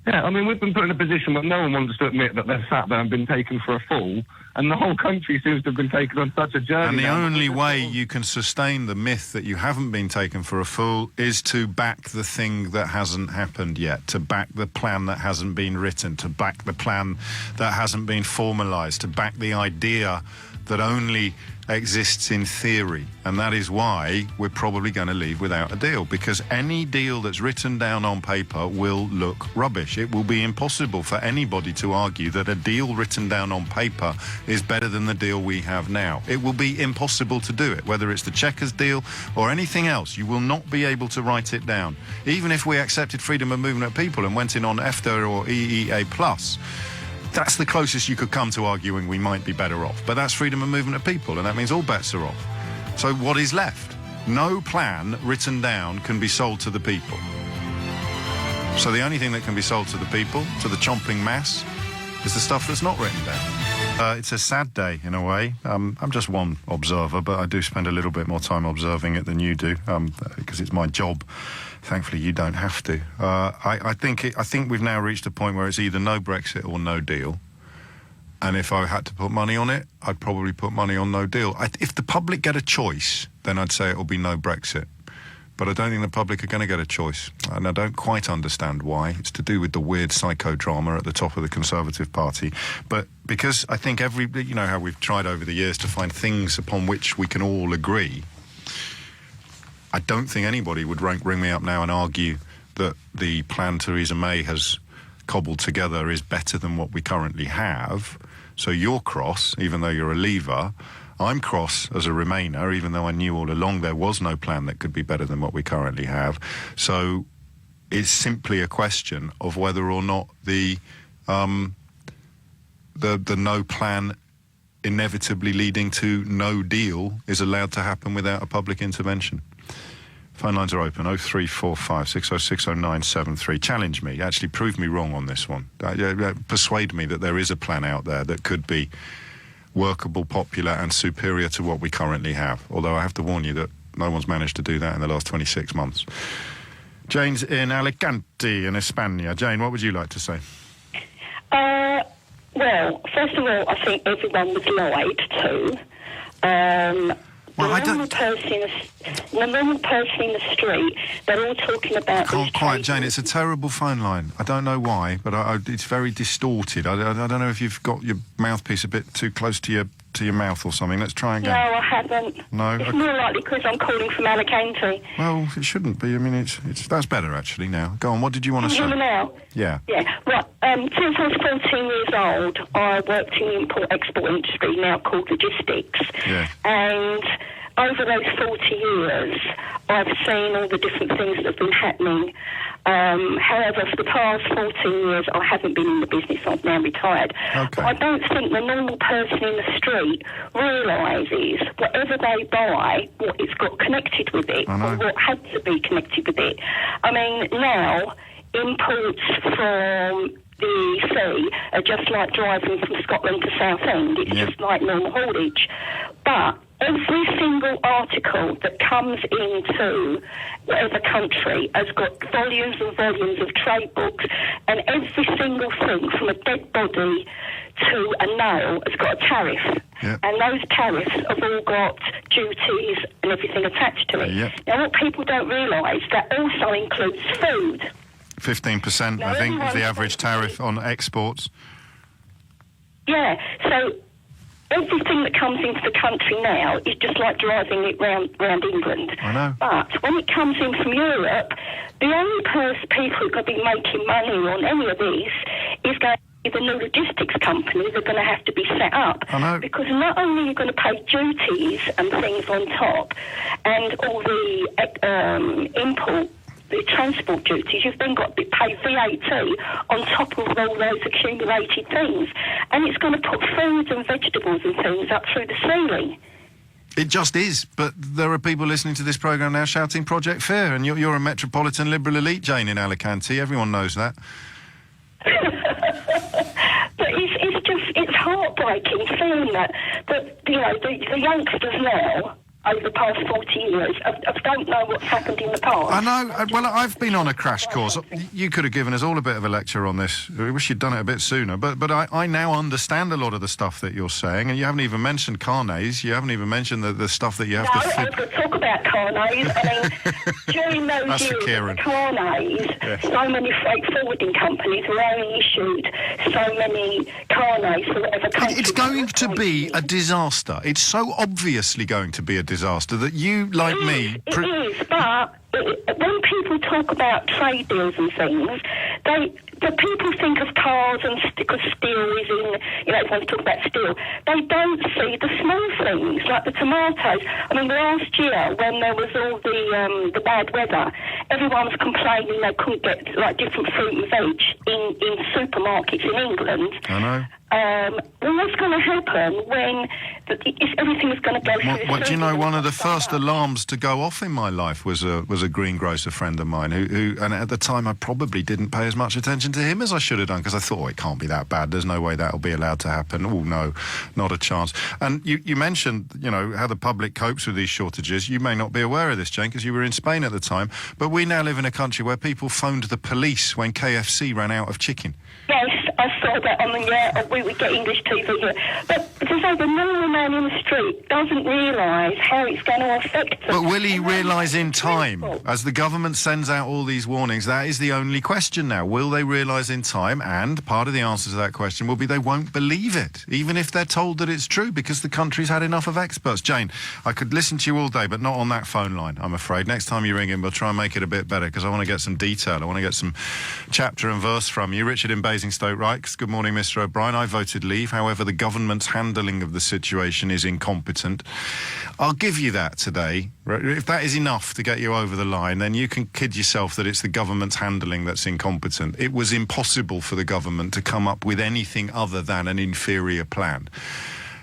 Yeah, I mean, we've been put in a position where no one wants to admit that they've sat there and been taken for a fool, and the whole country seems to have been taken on such a journey. And the only way you can sustain the myth that you haven't been taken for a fool is to back the thing that hasn't happened yet, to back the plan that hasn't been written, to back the plan that hasn't been formalised, to back the idea that only exists in theory. And that is why we're probably going to leave without a deal, because any deal that's written down on paper will look rubbish. It will be impossible for anybody to argue that a deal written down on paper is better than the deal we have now. It will be impossible to do it, whether it's the Chequers deal or anything else. You will not be able to write it down. Even if we accepted freedom of movement of people and went in on EFTA or EEA+, that's the closest you could come to arguing we might be better off. But that's freedom of movement of people, and that means all bets are off. So what is left? No plan written down can be sold to the people. So the only thing that can be sold to the people, to the chomping mass, is the stuff that's not written down. It's a sad day, in a way. I'm just one observer, but I do spend a little bit more time observing it than you do, because it's my job. Thankfully, you don't have to. I think we've now reached a point where it's either no Brexit or no deal. And if I had to put money on it, I'd probably put money on no deal. If the public get a choice, then I'd say it'll be no Brexit. But I don't think the public are going to get a choice. And I don't quite understand why. It's to do with the weird psychodrama at the top of the Conservative Party. But because I think you know how we've tried over the years to find things upon which we can all agree, I don't think anybody would ring me up now and argue that the plan Theresa May has cobbled together is better than what we currently have. So you're cross, even though you're a Leaver. I'm cross as a Remainer, even though I knew all along there was no plan that could be better than what we currently have. So it's simply a question of whether or not the no plan inevitably leading to no deal is allowed to happen without a public intervention. Phone lines are open, 0345 606 0973. Challenge me, actually prove me wrong on this one. Persuade me that there is a plan out there that could be workable, popular and superior to what we currently have. Although I have to warn you that no one's managed to do that in the last 26 months. Jane's in Alicante in España. Jane, what would you like to say? Well, first of all, I think everyone was lied to. The normal person in the street, they're all talking about... I can't quite, Jane, it's a terrible phone line. I don't know why, but it's very distorted. I don't know if you've got your mouthpiece a bit too close to your mouth or something. Let's try again. No, I haven't. No? It's more likely because I'm calling from Alicante. Well, it shouldn't be. I mean, that's better, actually, now. Go on, what did you want to say? Can you hear me now? Yeah. Yeah, right. Since I was 14 years old, I worked in the import-export industry, now called logistics. Yeah. And over those 40 years, I've seen all the different things that have been happening. However, for the past 14 years, I haven't been in the business. I've now retired. Okay. But I don't think the normal person in the street realises whatever they buy, what it's got connected with it, or what had to be connected with it. I mean, now, imports from the sea are just like driving from Scotland to Southend. It's just like normal haulage. But every single article that comes into whatever country has got volumes and volumes of trade books, and every single thing from a dead body to a nail has got a tariff. Yep. And those tariffs have all got duties and everything attached to it. Yep. Now, what people don't realise, that also includes food. 15%, I think, is the average tariff on exports. Yeah, so everything that comes into the country now is just like driving it round England. I know. But when it comes in from Europe, the only people who could be making money on any of these is going to be the new logistics companies that are going to have to be set up. I know. Because not only are you going to pay duties and things on top, and all the the transport duties, you've then got to pay VAT on top of all those accumulated things. And it's going to put foods and vegetables and things up through the ceiling. It just is, but there are people listening to this programme now shouting Project Fair, and you're a metropolitan Liberal elite, Jane, in Alicante. Everyone knows that. But it's heartbreaking seeing that you know, the youngsters now, over the past 40 years, I don't know what's happened in the past. I know. Well, I've been on a crash course. You could have given us all a bit of a lecture on this. I wish you'd done it a bit sooner. But I now understand a lot of the stuff that you're saying, and you haven't even mentioned carnets. You haven't even mentioned the stuff that you have to... I was going to talk about carnets. I mean, during those years, carnets, so many freight forwarding companies were only issued so many carnets for whatever country. It's going to be a disaster. It's so obviously going to be a disaster that you, like me... It is, but when people talk about trade deals and things, the people think of cars and because steel is in, you know, everyone's talking about steel. They don't see the small things, like the tomatoes. I mean, last year, when there was all the bad weather, everyone was complaining they couldn't get, like, different fruit and veg in supermarkets in England. I know. Well, what's going to happen when everything is going to go through? What do you know? One of the first alarms to go off in my life was a greengrocer friend of mine who, and at the time I probably didn't pay as much attention to him as I should have done, because I thought, it can't be that bad. There's no way that'll be allowed to happen. Oh no, not a chance. And you mentioned, you know, how the public copes with these shortages. You may not be aware of this, Jane, because you were in Spain at the time. But we now live in a country where people phoned the police when KFC ran out of chicken. Yes, I saw that on the, we would get English TV here. But to say the normal man in the street doesn't realise how it's going to affect them. But will he realise in time? As the government sends out all these warnings, that is the only question now. Will they realise in time? And part of the answer to that question will be they won't believe it, even if they're told that it's true, because the country's had enough of experts. Jane, I could listen to you all day, but not on that phone line, I'm afraid. Next time you ring in, we'll try and make it a bit better, because I want to get some detail. I want to get some chapter and verse from you. Richard in Basingstoke writes, good morning, Mr O'Brien. I voted leave. However, the government's handling of the situation is incompetent. I'll give you that today. If that is enough to get you over the line, then you can kid yourself that it's the government's handling that's incompetent. It was impossible for the government to come up with anything other than an inferior plan.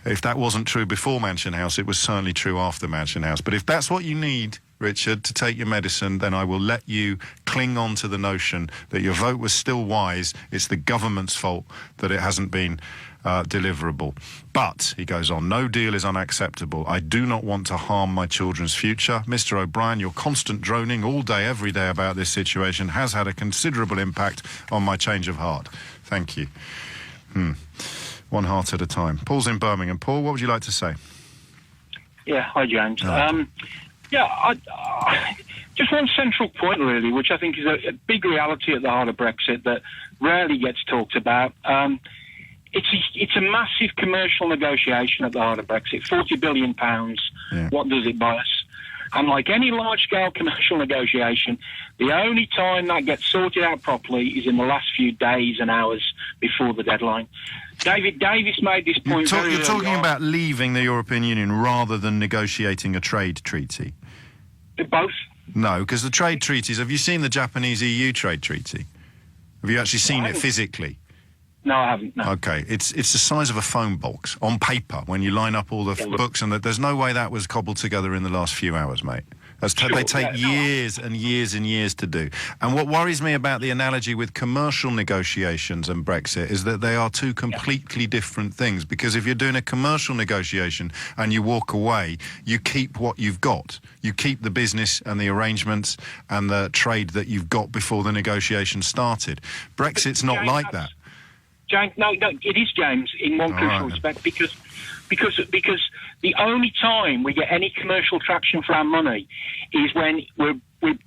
If that wasn't true before Mansion House, it was certainly true after Mansion House. But if that's what you need, Richard, to take your medicine, then I will let you cling on to the notion that your vote was still wise. It's the government's fault that it hasn't been deliverable. But, he goes on, no deal is unacceptable. I do not want to harm my children's future. Mr O'Brien, your constant droning all day, every day about this situation has had a considerable impact on my change of heart. Thank you. One heart at a time. Paul's in Birmingham. Paul, what would you like to say? Yeah, hi, James. Hello. Just one central point, really, which I think is a big reality at the heart of Brexit that rarely gets talked about. It's a massive commercial negotiation at the heart of Brexit. £40 billion. Yeah. What does it buy us? And like any large-scale commercial negotiation, the only time that gets sorted out properly is in the last few days and hours before the deadline. David Davis made this point very early on. You're talking about leaving the European Union rather than negotiating a trade treaty? Both. No, because the trade treaties... Have you seen the Japanese-EU trade treaty? Have you actually seen it physically? No, I haven't. No. Okay, it's the size of a phone box on paper when you line up all the books, and there's no way that was cobbled together in the last few hours, mate. They take years and years and years to do. And what worries me about the analogy with commercial negotiations and Brexit is that they are two completely different things. Because if you're doing a commercial negotiation and you walk away, you keep what you've got. You keep the business and the arrangements and the trade that you've got before the negotiation started. Brexit's not like that. James, no, it is, James, in one crucial respect, because the only time we get any commercial traction for our money is when we're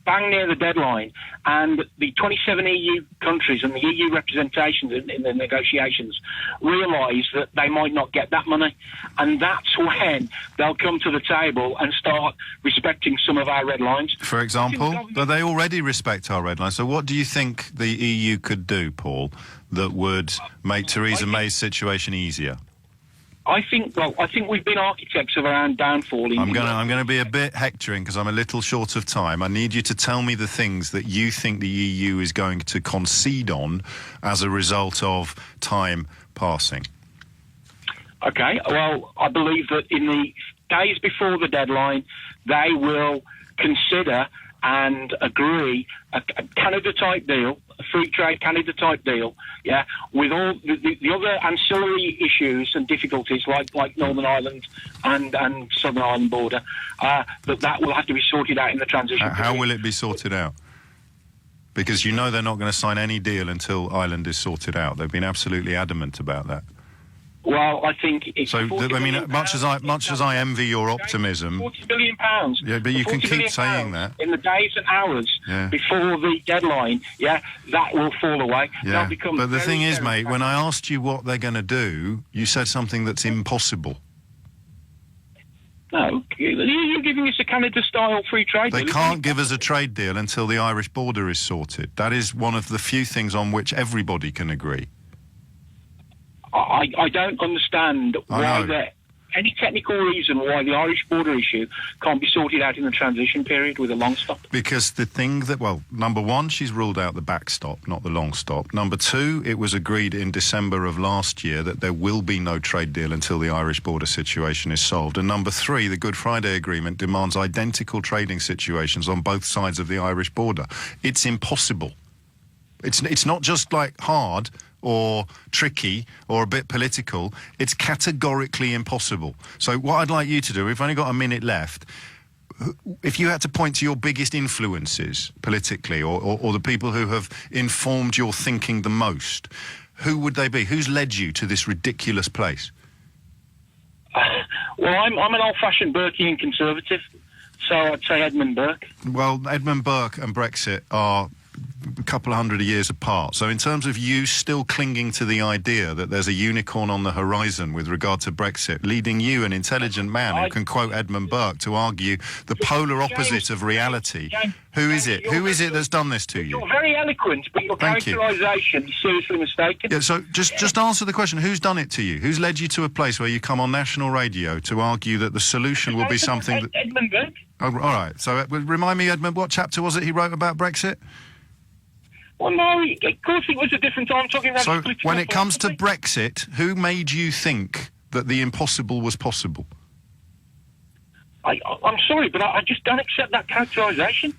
bang near the deadline, and the 27 EU countries and the EU representations in the negotiations realise that they might not get that money, and that's when they'll come to the table and start respecting some of our red lines. For example, but they already respect our red lines. So what do you think the EU could do, Paul, that would make Theresa May's situation easier? I think we've been architects of our own downfall. I'm going to be a bit hectoring because I'm a little short of time. I need you to tell me the things that you think the EU is going to concede on as a result of time passing. Okay, well, I believe that in the days before the deadline, they will consider and agree a Canada-type deal, a free trade Canada-type deal, yeah, with all the other ancillary issues and difficulties like Northern Ireland and Southern Ireland border, that will have to be sorted out in the transition period. How will it be sorted out? Because you know they're not going to sign any deal until Ireland is sorted out. They've been absolutely adamant about that. Well, I think it's much as I envy your optimism, £40 billion. Yeah, but you can keep saying that in the days and hours before the deadline. Yeah, that will fall away. Yeah, but the thing is, mate, when I asked you what they're going to do, you said something that's impossible. No, you're giving us a Canada-style free trade deal. They can't give us a trade deal until the Irish border is sorted. That is one of the few things on which everybody can agree. I don't understand why any technical reason why the Irish border issue can't be sorted out in the transition period with a long stop. Because the thing that, number one, she's ruled out the backstop, not the long stop. Number two, it was agreed in December of last year that there will be no trade deal until the Irish border situation is solved. And number three, the Good Friday Agreement demands identical trading situations on both sides of the Irish border. It's impossible. It's not just like hard or tricky or a bit political. It's categorically impossible. So what I'd like you to do, we've only got a minute left, if you had to point to your biggest influences politically or the people who have informed your thinking the most, who would they be? Who's led you to this ridiculous place? Well, I'm an old-fashioned Burkean conservative, so I'd say Edmund Burke. Well, Edmund Burke and Brexit are a couple of hundred years apart. So in terms of you still clinging to the idea that there's a unicorn on the horizon with regard to Brexit, leading you, an intelligent man who can quote Edmund Burke, to argue the polar opposite of reality, who is it? Who is it that's done this to you? You're very eloquent, but your characterisation is seriously mistaken. Yeah, so just answer the question. Who's done it to you? Who's led you to a place where you come on national radio to argue that the solution will be something that... Edmund Burke. Oh, all right. So remind me, Edmund, what chapter was it he wrote about Brexit? Well, no, of course it was a different time talking about... So when it comes to Brexit, who made you think that the impossible was possible? I'm sorry, but I just don't accept that characterisation.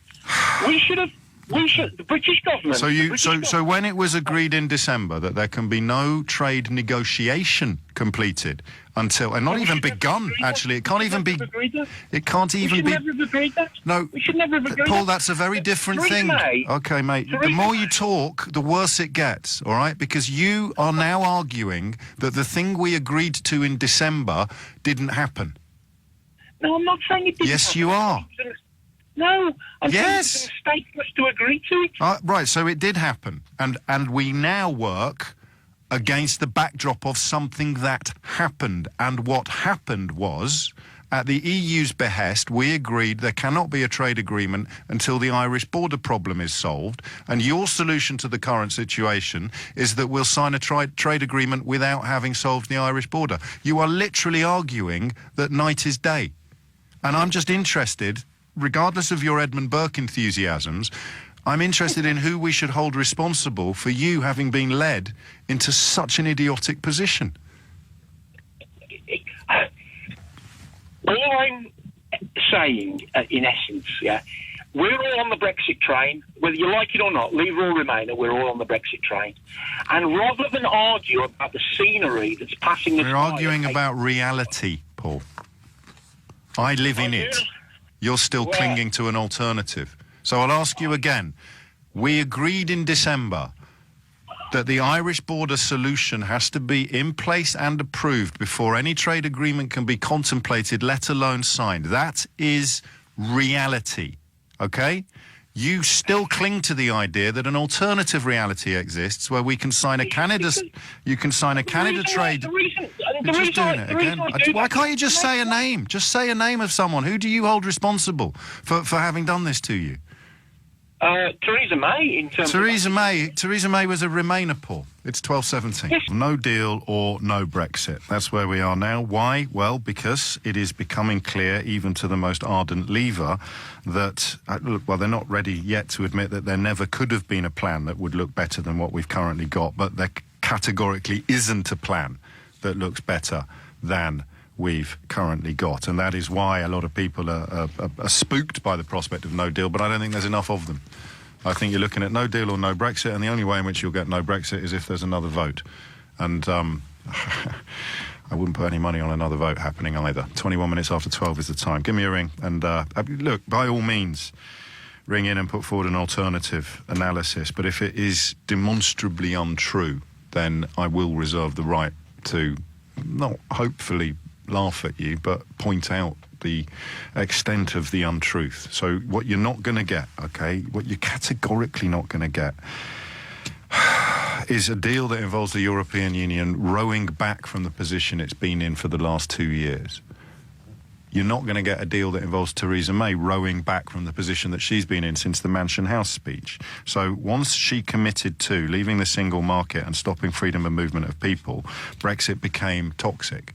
The British government... So when it was agreed in December that there can be no trade negotiation completed until, and not even begun, actually, it can't even be... It can't even be... We should never have agreed that. No, we should never have agreed Paul, that. that's a very different Theresa thing. May, Okay, mate, the more you talk, the worse it gets, all right? Because you are now arguing that the thing we agreed to in December didn't happen. No, I'm not saying it didn't Yes, happen. you are. No, I'm saying Yes. it's a mistake for us to agree to it. Right, so it did happen. And we now work against the backdrop of something that happened. And what happened was, at the EU's behest, we agreed there cannot be a trade agreement until the Irish border problem is solved. And your solution to the current situation is that we'll sign a trade agreement without having solved the Irish border. You are literally arguing that night is day. And I'm just interested, regardless of your Edmund Burke enthusiasms, I'm interested in who we should hold responsible for you having been led into such an idiotic position. All I'm saying, in essence, we're all on the Brexit train, whether you like it or not, Leave or Remainer, we're all on the Brexit train. And rather than argue about the scenery that's passing us by... We're arguing about reality, Paul. I live in it. You're still clinging to an alternative. So I'll ask you again. We agreed in December that the Irish border solution has to be in place and approved before any trade agreement can be contemplated, let alone signed. That is reality, okay? You still cling to the idea that an alternative reality exists where we can sign a Canada... You can sign a Canada trade... You're just doing it again. Why can't you just say a name? Just say a name of someone. Who do you hold responsible for having done this to you? Theresa May, in terms Theresa May was a Remainer, Paul. It's 12:17. Yes. No deal or no Brexit. That's where we are now. Why? Well, because it is becoming clear, even to the most ardent Leaver, that, well, they're not ready yet to admit that there never could have been a plan that would look better than what we've currently got, but there categorically isn't a plan that looks better than we've currently got. And that is why a lot of people are spooked by the prospect of no deal, but I don't think there's enough of them. I think you're looking at no deal or no Brexit, and the only way in which you'll get no Brexit is if there's another vote. And I wouldn't put any money on another vote happening either. 21 minutes after 12 is the time. Give me a ring. And look, by all means, ring in and put forward an alternative analysis. But if it is demonstrably untrue, then I will reserve the right to not hopefully laugh at you, but point out the extent of the untruth. So what you're not going to get, okay, what you're categorically not going to get is a deal that involves the European Union rowing back from the position it's been in for the last 2 years. You're not going to get a deal that involves Theresa May rowing back from the position that she's been in since the Mansion House speech. So once she committed to leaving the single market and stopping freedom of movement of people, Brexit became toxic.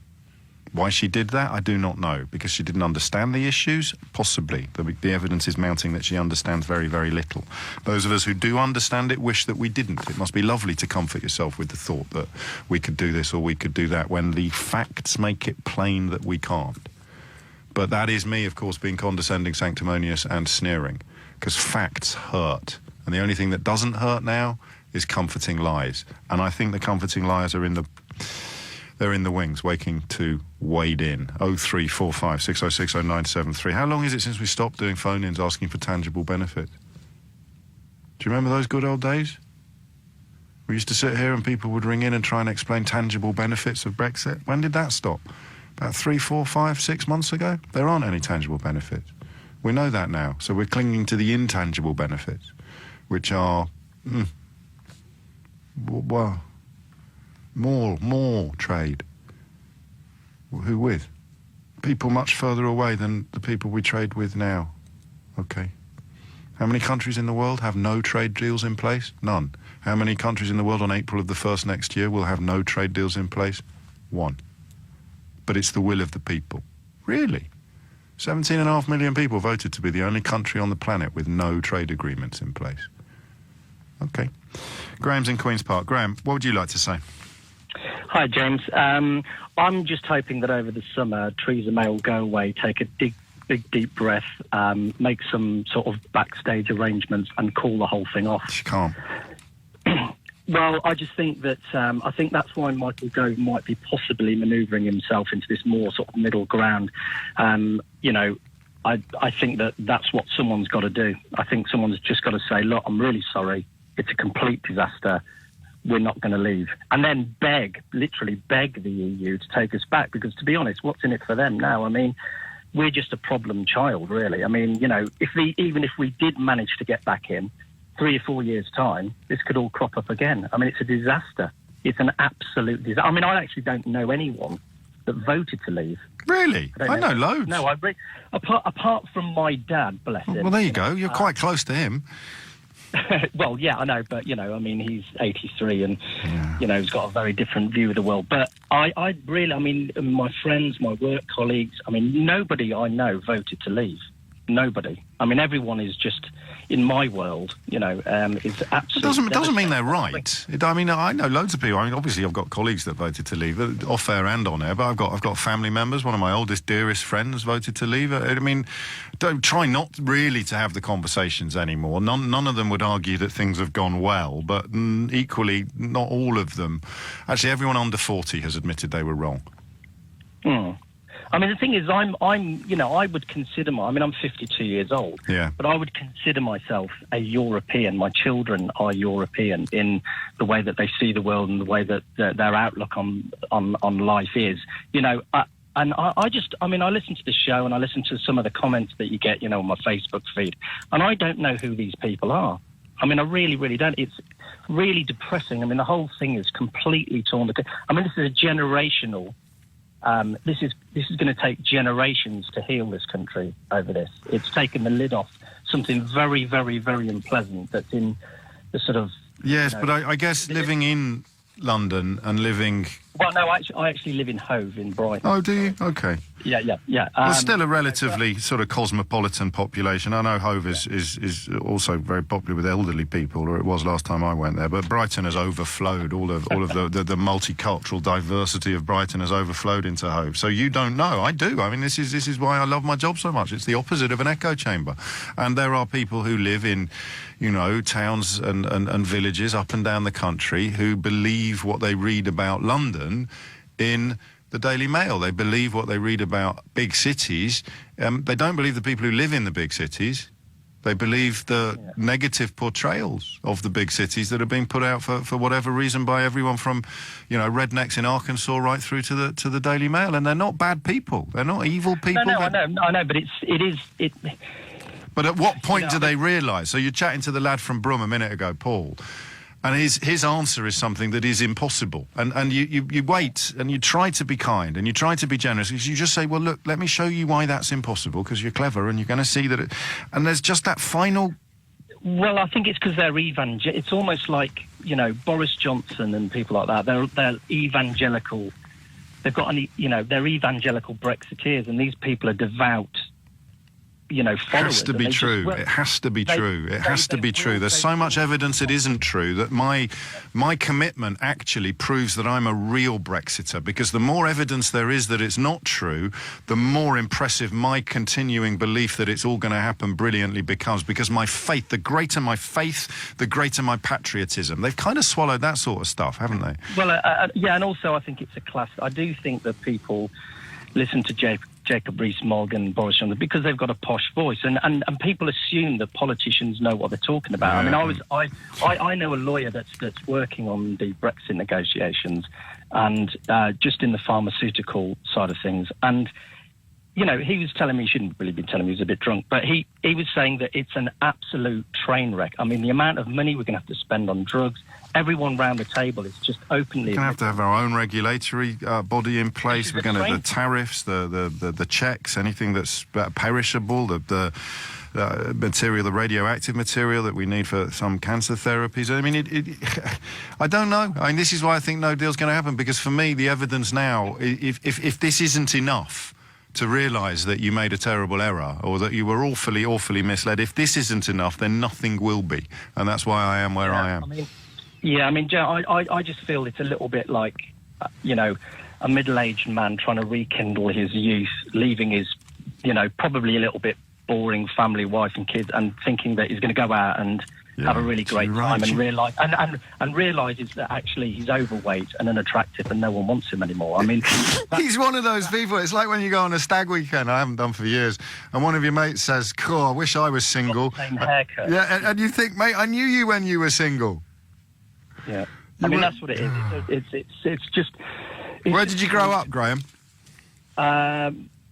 Why she did that, I do not know. Because she didn't understand the issues? Possibly. The evidence is mounting that she understands very, very little. Those of us who do understand it wish that we didn't. It must be lovely to comfort yourself with the thought that we could do this or we could do that when the facts make it plain that we can't. But that is me, of course, being condescending, sanctimonious and sneering. Because facts hurt. And the only thing that doesn't hurt now is comforting lies. And I think the comforting lies are they're in the wings, waiting to wade in. 0345 606 0973. How long is it since we stopped doing phone-ins asking for tangible benefit? Do you remember those good old days? We used to sit here and people would ring in and try and explain tangible benefits of Brexit. When did that stop? About 3, 4, 5, 6 months ago? There aren't any tangible benefits. We know that now. So we're clinging to the intangible benefits, which are, well, more trade. Who with? People much further away than the people we trade with now. Okay. How many countries in the world have no trade deals in place? None. How many countries in the world on April of the 1st next year will have no trade deals in place? 1. But it's the will of the people. Really? 17.5 million people voted to be the only country on the planet with no trade agreements in place. Okay. Graham's in Queen's Park. Graham, what would you like to say? Hi, James. I'm just hoping that over the summer, Theresa May will go away, take a big, deep breath, make some sort of backstage arrangements and call the whole thing off. She can't. Well, I just think that I think that's why Michael Gove might be possibly manoeuvring himself into this more sort of middle ground. You know, I think that that's what someone's got to do. I think someone's just got to say, look, I'm really sorry. It's a complete disaster. We're not going to leave. And then literally beg the EU to take us back, because to be honest, what's in it for them now? I mean, we're just a problem child, really. I mean, you know, even if we did manage to get back in 3 or 4 years' time, this could all crop up again. I mean, it's a disaster. It's an absolute disaster. I mean, I actually don't know anyone that voted to leave. Really? I know loads. No, apart from my dad, bless him. Well, there you go. You're quite close to him. Well, yeah, I know, but, you know, I mean, he's 83 and, you know, he's got a very different view of the world. But I really, I mean, my friends, my work colleagues, I mean, nobody I know voted to leave. Nobody. I mean, everyone is just, in my world, you know, is absolutely... It doesn't mean they're right. I mean, I know loads of people. I mean, obviously, I've got colleagues that voted to leave, off air and on air, but I've got family members. One of my oldest, dearest friends voted to leave. I mean, don't try not really to have the conversations anymore. None of them would argue that things have gone well, but equally, not all of them. Actually, everyone under 40 has admitted they were wrong. I mean, the thing is, you know, I would consider I'm 52 years old. Yeah. But I would consider myself a European. My children are European in the way that they see the world and the way that their outlook on life is. You know, I listen to the show and I listen to some of the comments that you get, you know, on my Facebook feed, and I don't know who these people are. I mean, I really, really don't. It's really depressing. I mean, the whole thing is completely torn. I mean, this is a generational... This is going to take generations to heal this country over this. It's taken the lid off something very, very, very unpleasant that's in the sort of... Yes, you know, but I guess living in London and living... Well, no, I actually live in Hove in Brighton. Oh, do you? Okay. Yeah. There's still a relatively sort of cosmopolitan population. I know Hove is also very popular with elderly people, or it was last time I went there. But Brighton has overflowed. All of the multicultural diversity of Brighton has overflowed into Hove. So you don't know. I do. I mean, this is why I love my job so much. It's the opposite of an echo chamber. And there are people who live in, you know, towns and villages up and down the country who believe what they read about London in the Daily Mail. They believe what they read about big cities. They don't believe the people who live in the big cities. They believe the negative portrayals of the big cities that are being put out for whatever reason by everyone from, you know, rednecks in Arkansas right through to the Daily Mail. And they're not bad people. They're not evil people. No, I know, but it is. But at what point do they realise? So you're chatting to the lad from Brum a minute ago, Paul, and his answer is something that is impossible. And you wait and you try to be kind and you try to be generous. You just say, well, look, let me show you why that's impossible, because you're clever and you're going to see that it... And there's just that final... Well, I think it's because they're it's almost like, you know, Boris Johnson and people like that. They're evangelical. They've got they're evangelical Brexiteers, and these people are devout, you know, followers. It has to be true. It has to be true. It has to be true. There's so much evidence it isn't true that my commitment actually proves that I'm a real Brexiter, because the more evidence there is that it's not true, the more impressive my continuing belief that it's all going to happen brilliantly becomes, because my faith, the greater my faith, the greater my patriotism. They've kind of swallowed that sort of stuff, haven't they? Well, yeah, and also I think it's a class. I do think that people listen to Jacob Rees-Mogg and Boris Johnson because they've got a posh voice, and people assume that politicians know what they're talking about. Yeah. I mean, I know a lawyer that's working on the Brexit negotiations, and just in the pharmaceutical side of things, and you know, he was telling me, he shouldn't really be telling me, he was a bit drunk, but he was saying that it's an absolute train wreck. I mean, the amount of money we're going to have to spend on drugs, everyone round the table is just openly... We're going to have our own regulatory body in place. We're going to have the tariffs, the checks, anything that's perishable, the material, the radioactive material that we need for some cancer therapies. I mean, I don't know. I mean, this is why I think no deal's going to happen, because for me, the evidence now, if this isn't enough to realise that you made a terrible error or that you were awfully misled, if this isn't enough, then nothing will be. And that's why I am where I am. I mean, Joe, I just feel it's a little bit like, you know, a middle-aged man trying to rekindle his youth, leaving his, you know, probably a little bit boring family, wife and kids, and thinking that he's going to go out and have a really great time and realise and realises that actually he's overweight and unattractive and no one wants him anymore. I mean, he's one of those people. It's like when you go on a stag weekend, I haven't done for years, and one of your mates says, "Cool, I wish I was single." Same haircut. Yeah, and you think, mate, I knew you when you were single. Yeah, I mean that's what it is. It's just. Where did you grow up, Graham?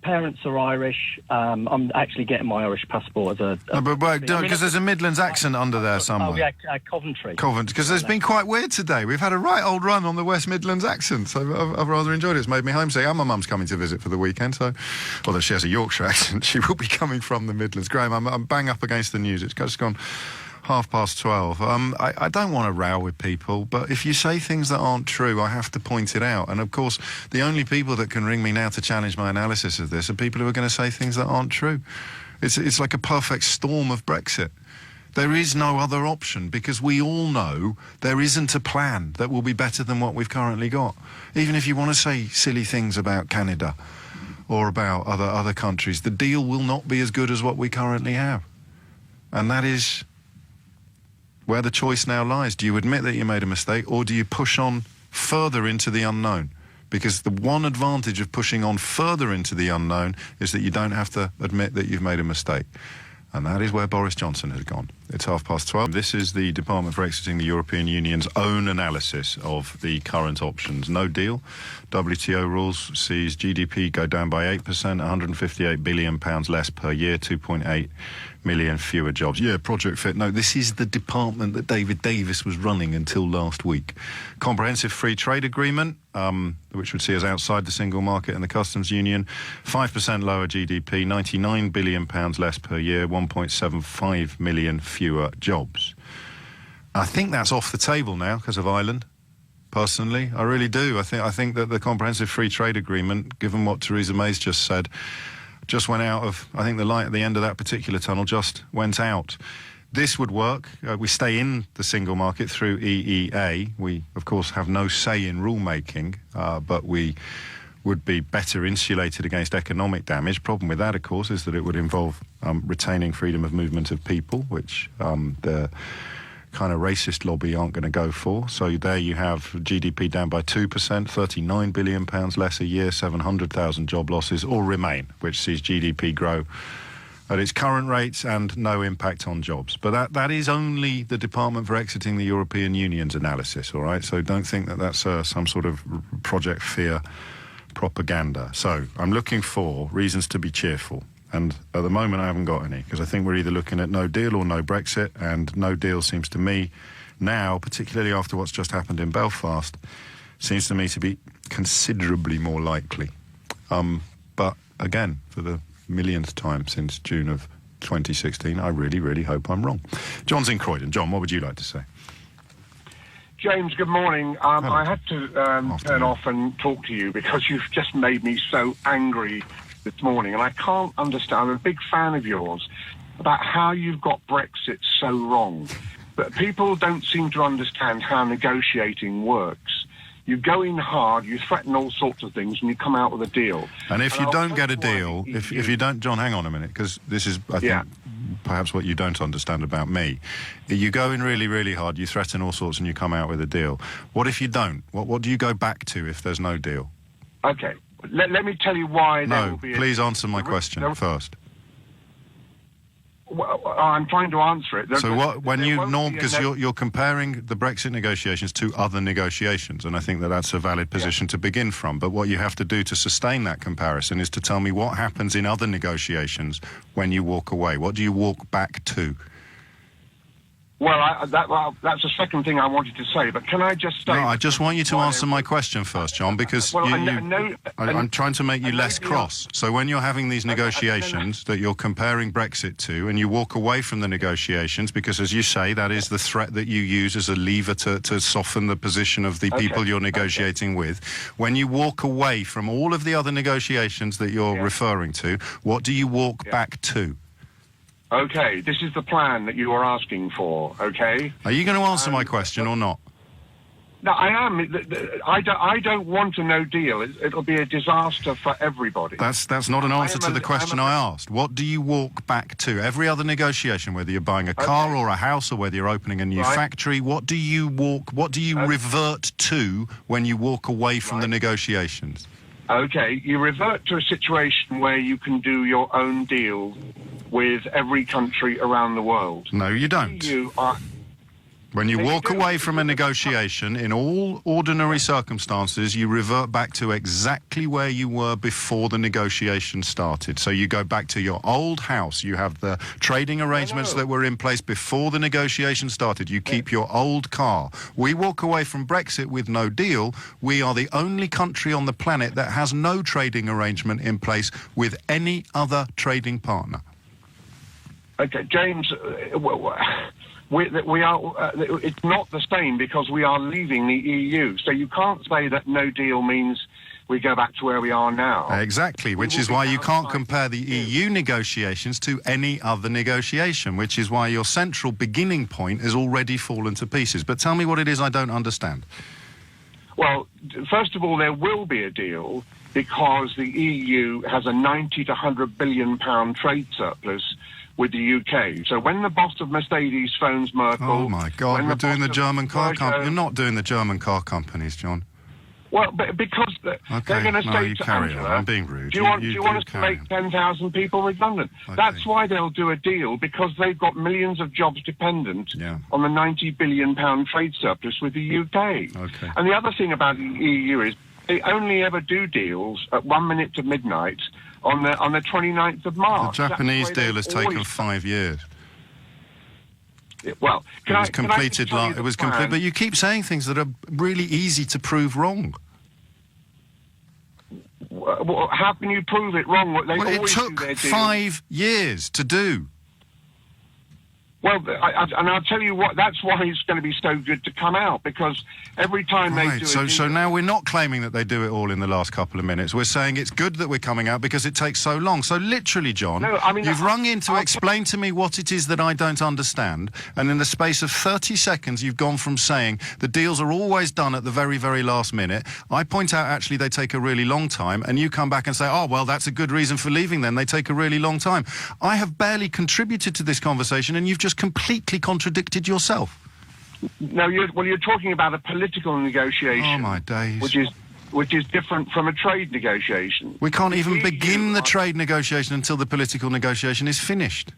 Parents are Irish. I'm actually getting my Irish passport as a... because there's a Midlands accent under there somewhere. Oh, yeah, Coventry. Coventry, because it's been quite weird today. We've had a right old run on the West Midlands accent. So I've rather enjoyed it. It's made me homesick. And my mum's coming to visit for the weekend, so... Although she has a Yorkshire accent, she will be coming from the Midlands. Graham, I'm bang up against the news. It's just gone 12:30. I don't want to row with people, but if you say things that aren't true, I have to point it out. And of course, the only people that can ring me now to challenge my analysis of this are people who are going to say things that aren't true. It's like a perfect storm of Brexit. There is no other option, because we all know there isn't a plan that will be better than what we've currently got. Even if you want to say silly things about Canada or about other countries, the deal will not be as good as what we currently have. And that is where the choice now lies. Do you admit that you made a mistake, or do you push on further into the unknown? Because the one advantage of pushing on further into the unknown is that you don't have to admit that you've made a mistake. And that is where Boris Johnson has gone. It's 12:30. This is the Department for Exiting the European Union's own analysis of the current options. No deal. WTO rules sees GDP go down by 8%, £158 billion less per year, 2.8 million fewer jobs. Yeah, Project Fit. No, this is the department that David Davis was running until last week. Comprehensive free trade agreement, which would see us outside the single market and the customs union. 5% lower GDP, £99 billion less per year, 1.75 million fewer jobs. I think that's off the table now because of Ireland. Personally, I really do. I think that the comprehensive free trade agreement, given what Theresa May's just said, just went out of, I think the light at the end of that particular tunnel just went out. This would work. We stay in the single market through EEA. We, of course, have no say in rulemaking, but we would be better insulated against economic damage. Problem with that, of course, is that it would involve retaining freedom of movement of people, which the kind of racist lobby aren't going to go for. So there you have GDP down by 2%, £39 billion less a year, 700,000 job losses, or Remain, which sees GDP grow at its current rates and no impact on jobs. But that is only the Department for Exiting the European Union's analysis, all right? So don't think that that's some sort of Project Fear propaganda. So I'm looking for reasons to be cheerful. And at the moment, I haven't got any, because I think we're either looking at no deal or no Brexit, and no deal seems to me now, particularly after what's just happened in Belfast, seems to me to be considerably more likely. But again, for the millionth time since June of 2016, I really, really hope I'm wrong. John's in Croydon. John, what would you like to say? James, good morning. I had to turn off and talk to you because you've just made me so angry this morning, and I can't understand. I'm a big fan of yours about how you've got Brexit so wrong. But people don't seem to understand how negotiating works. You go in hard, you threaten all sorts of things, and you come out with a deal. And if you don't get a deal, if you don't, John, hang on a minute, because this is, I think, perhaps what you don't understand about me. You go in really, really hard, you threaten all sorts, and you come out with a deal. What if you don't? What do you go back to if there's no deal? Okay. let me tell you why there will No, be please answer my question first. Well, I'm trying to answer it. So because you're comparing the Brexit negotiations to other negotiations, and I think that's a valid position to begin from. But what you have to do to sustain that comparison is to tell me what happens in other negotiations when you walk away. What do you walk back to? Well, that's the second thing I wanted to say, but can I just say... No, I just want you to answer my question first, John, because I'm trying to make you less cross. So when you're having these negotiations that you're comparing Brexit to, and you walk away from the negotiations, because as you say, that is the threat that you use as a lever to soften the position of the people you're negotiating with. When you walk away from all of the other negotiations that you're referring to, what do you walk back to? Okay, this is the plan that you are asking for, okay? Are you going to answer my question or not? No, I am. I don't want a no deal. It'll be a disaster for everybody. That's not an answer to the question I asked. What do you walk back to? Every other negotiation, whether you're buying a car or a house or whether you're opening a new factory, what do you revert to when you walk away from the negotiations? Okay, you revert to a situation where you can do your own deal with every country around the world. No, you don't. When you walk away from a negotiation, in all ordinary circumstances, you revert back to exactly where you were before the negotiation started. So you go back to your old house. You have the trading arrangements that were in place before the negotiation started. You keep your old car. We walk away from Brexit with no deal. We are the only country on the planet that has no trading arrangement in place with any other trading partner. Okay, James, we are. It's not the same because we are leaving the EU. So you can't say that no deal means we go back to where we are now. Exactly, which is why you can't compare the EU negotiations to any other negotiation, which is why your central beginning point has already fallen to pieces. But tell me what it is I don't understand. Well, first of all, there will be a deal because the EU has a 90 to 100 billion pound trade surplus with the UK. So when the boss of Mercedes phones Merkel... Oh, my God, we're doing the German car company. You're not doing the German car companies, John. Well, but because they're going to say to Angela... I'm being rude. Do you want us to make 10,000 people redundant? Okay. That's why they'll do a deal, because they've got millions of jobs dependent on the 90 billion pound trade surplus with the UK. Okay. And the other thing about the EU is they only ever do deals at 1 minute to midnight on the 29th of March. The Japanese deal has taken 5 years. Well, it was completed. But you keep saying things that are really easy to prove wrong. Well, how can you prove it wrong? It took 5 years to do. Well, and I'll tell you what, that's why it's going to be so good to come out, because every time they do it... So now we're not claiming that they do it all in the last couple of minutes. We're saying it's good that we're coming out because it takes so long. So literally, John, you've rung in to explain to me what it is that I don't understand, and in the space of 30 seconds, you've gone from saying the deals are always done at the very, very last minute. I point out, actually, they take a really long time, and you come back and say, oh, well, that's a good reason for leaving then. They take a really long time. I have barely contributed to this conversation, and you've just completely contradicted yourself. No, you're talking about a political negotiation. Oh, my days. Which is different from a trade negotiation. We can't even begin the trade negotiation until the political negotiation is finished.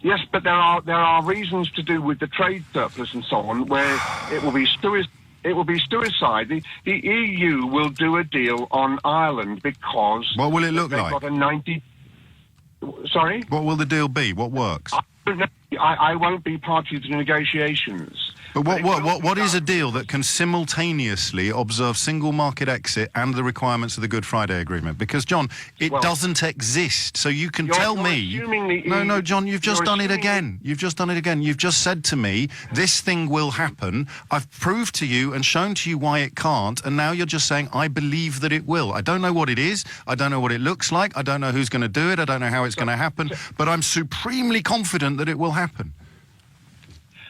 Yes, but there are reasons to do with the trade surplus and so on where it will be suicide. The EU will do a deal on Ireland because... What will it look like? Got a 90... Sorry? What will the deal be? What works? I won't be party to the negotiations. But what is a deal that can simultaneously observe single market exit and the requirements of the Good Friday Agreement? Because, John, it doesn't exist. So you can tell me... No, John, you've just done it again. You've just done it again. You've just said to me, this thing will happen. I've proved to you and shown to you why it can't, and now you're just saying, I believe that it will. I don't know what it is. I don't know what it looks like. I don't know who's going to do it. I don't know how it's going to happen. But I'm supremely confident that it will happen.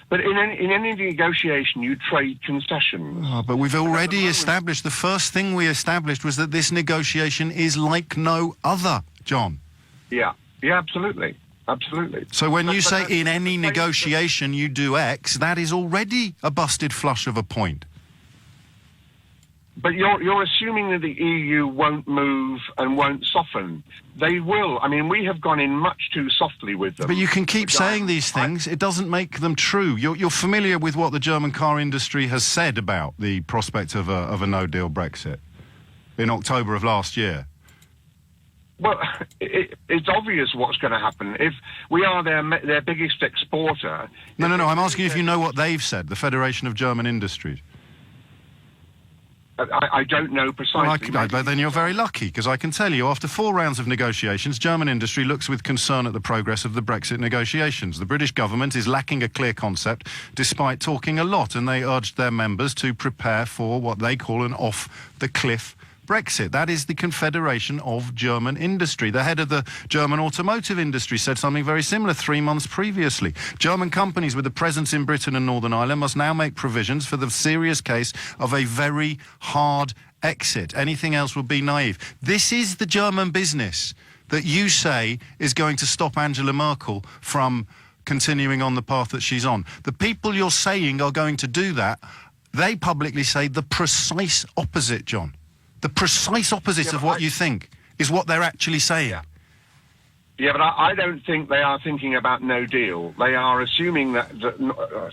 But in any negotiation, you trade concessions. Oh, but we've already established, the first thing we established was that this negotiation is like no other, John. Yeah, absolutely. Absolutely. So when you say in any negotiation you do X, that is already a busted flush of a point. But you're assuming that the EU won't move and won't soften. They will. I mean, we have gone in much too softly with them. But you can keep saying these things. It doesn't make them true. You're familiar with what the German car industry has said about the prospect of a no-deal Brexit in October of last year. Well, it's obvious what's going to happen. If we are their biggest exporter... No, I'm asking if you know what they've said, the Federation of German Industries. I don't know precisely. Well, then you're very lucky, because I can tell you, after 4 rounds of negotiations, German industry looks with concern at the progress of the Brexit negotiations. The British government is lacking a clear concept, despite talking a lot, and they urged their members to prepare for what they call an off-the-cliff Brexit. That is the Confederation of German Industry. The head of the German automotive industry said something very similar 3 months previously. German companies with a presence in Britain and Northern Ireland must now make provisions for the serious case of a very hard exit. Anything else would be naive. This is the German business that you say is going to stop Angela Merkel from continuing on the path that she's on. The people you're saying are going to do that, they publicly say the precise opposite, John. The precise opposite of what you think is what they're actually saying. Yeah, but I don't think they are thinking about no deal. They are assuming that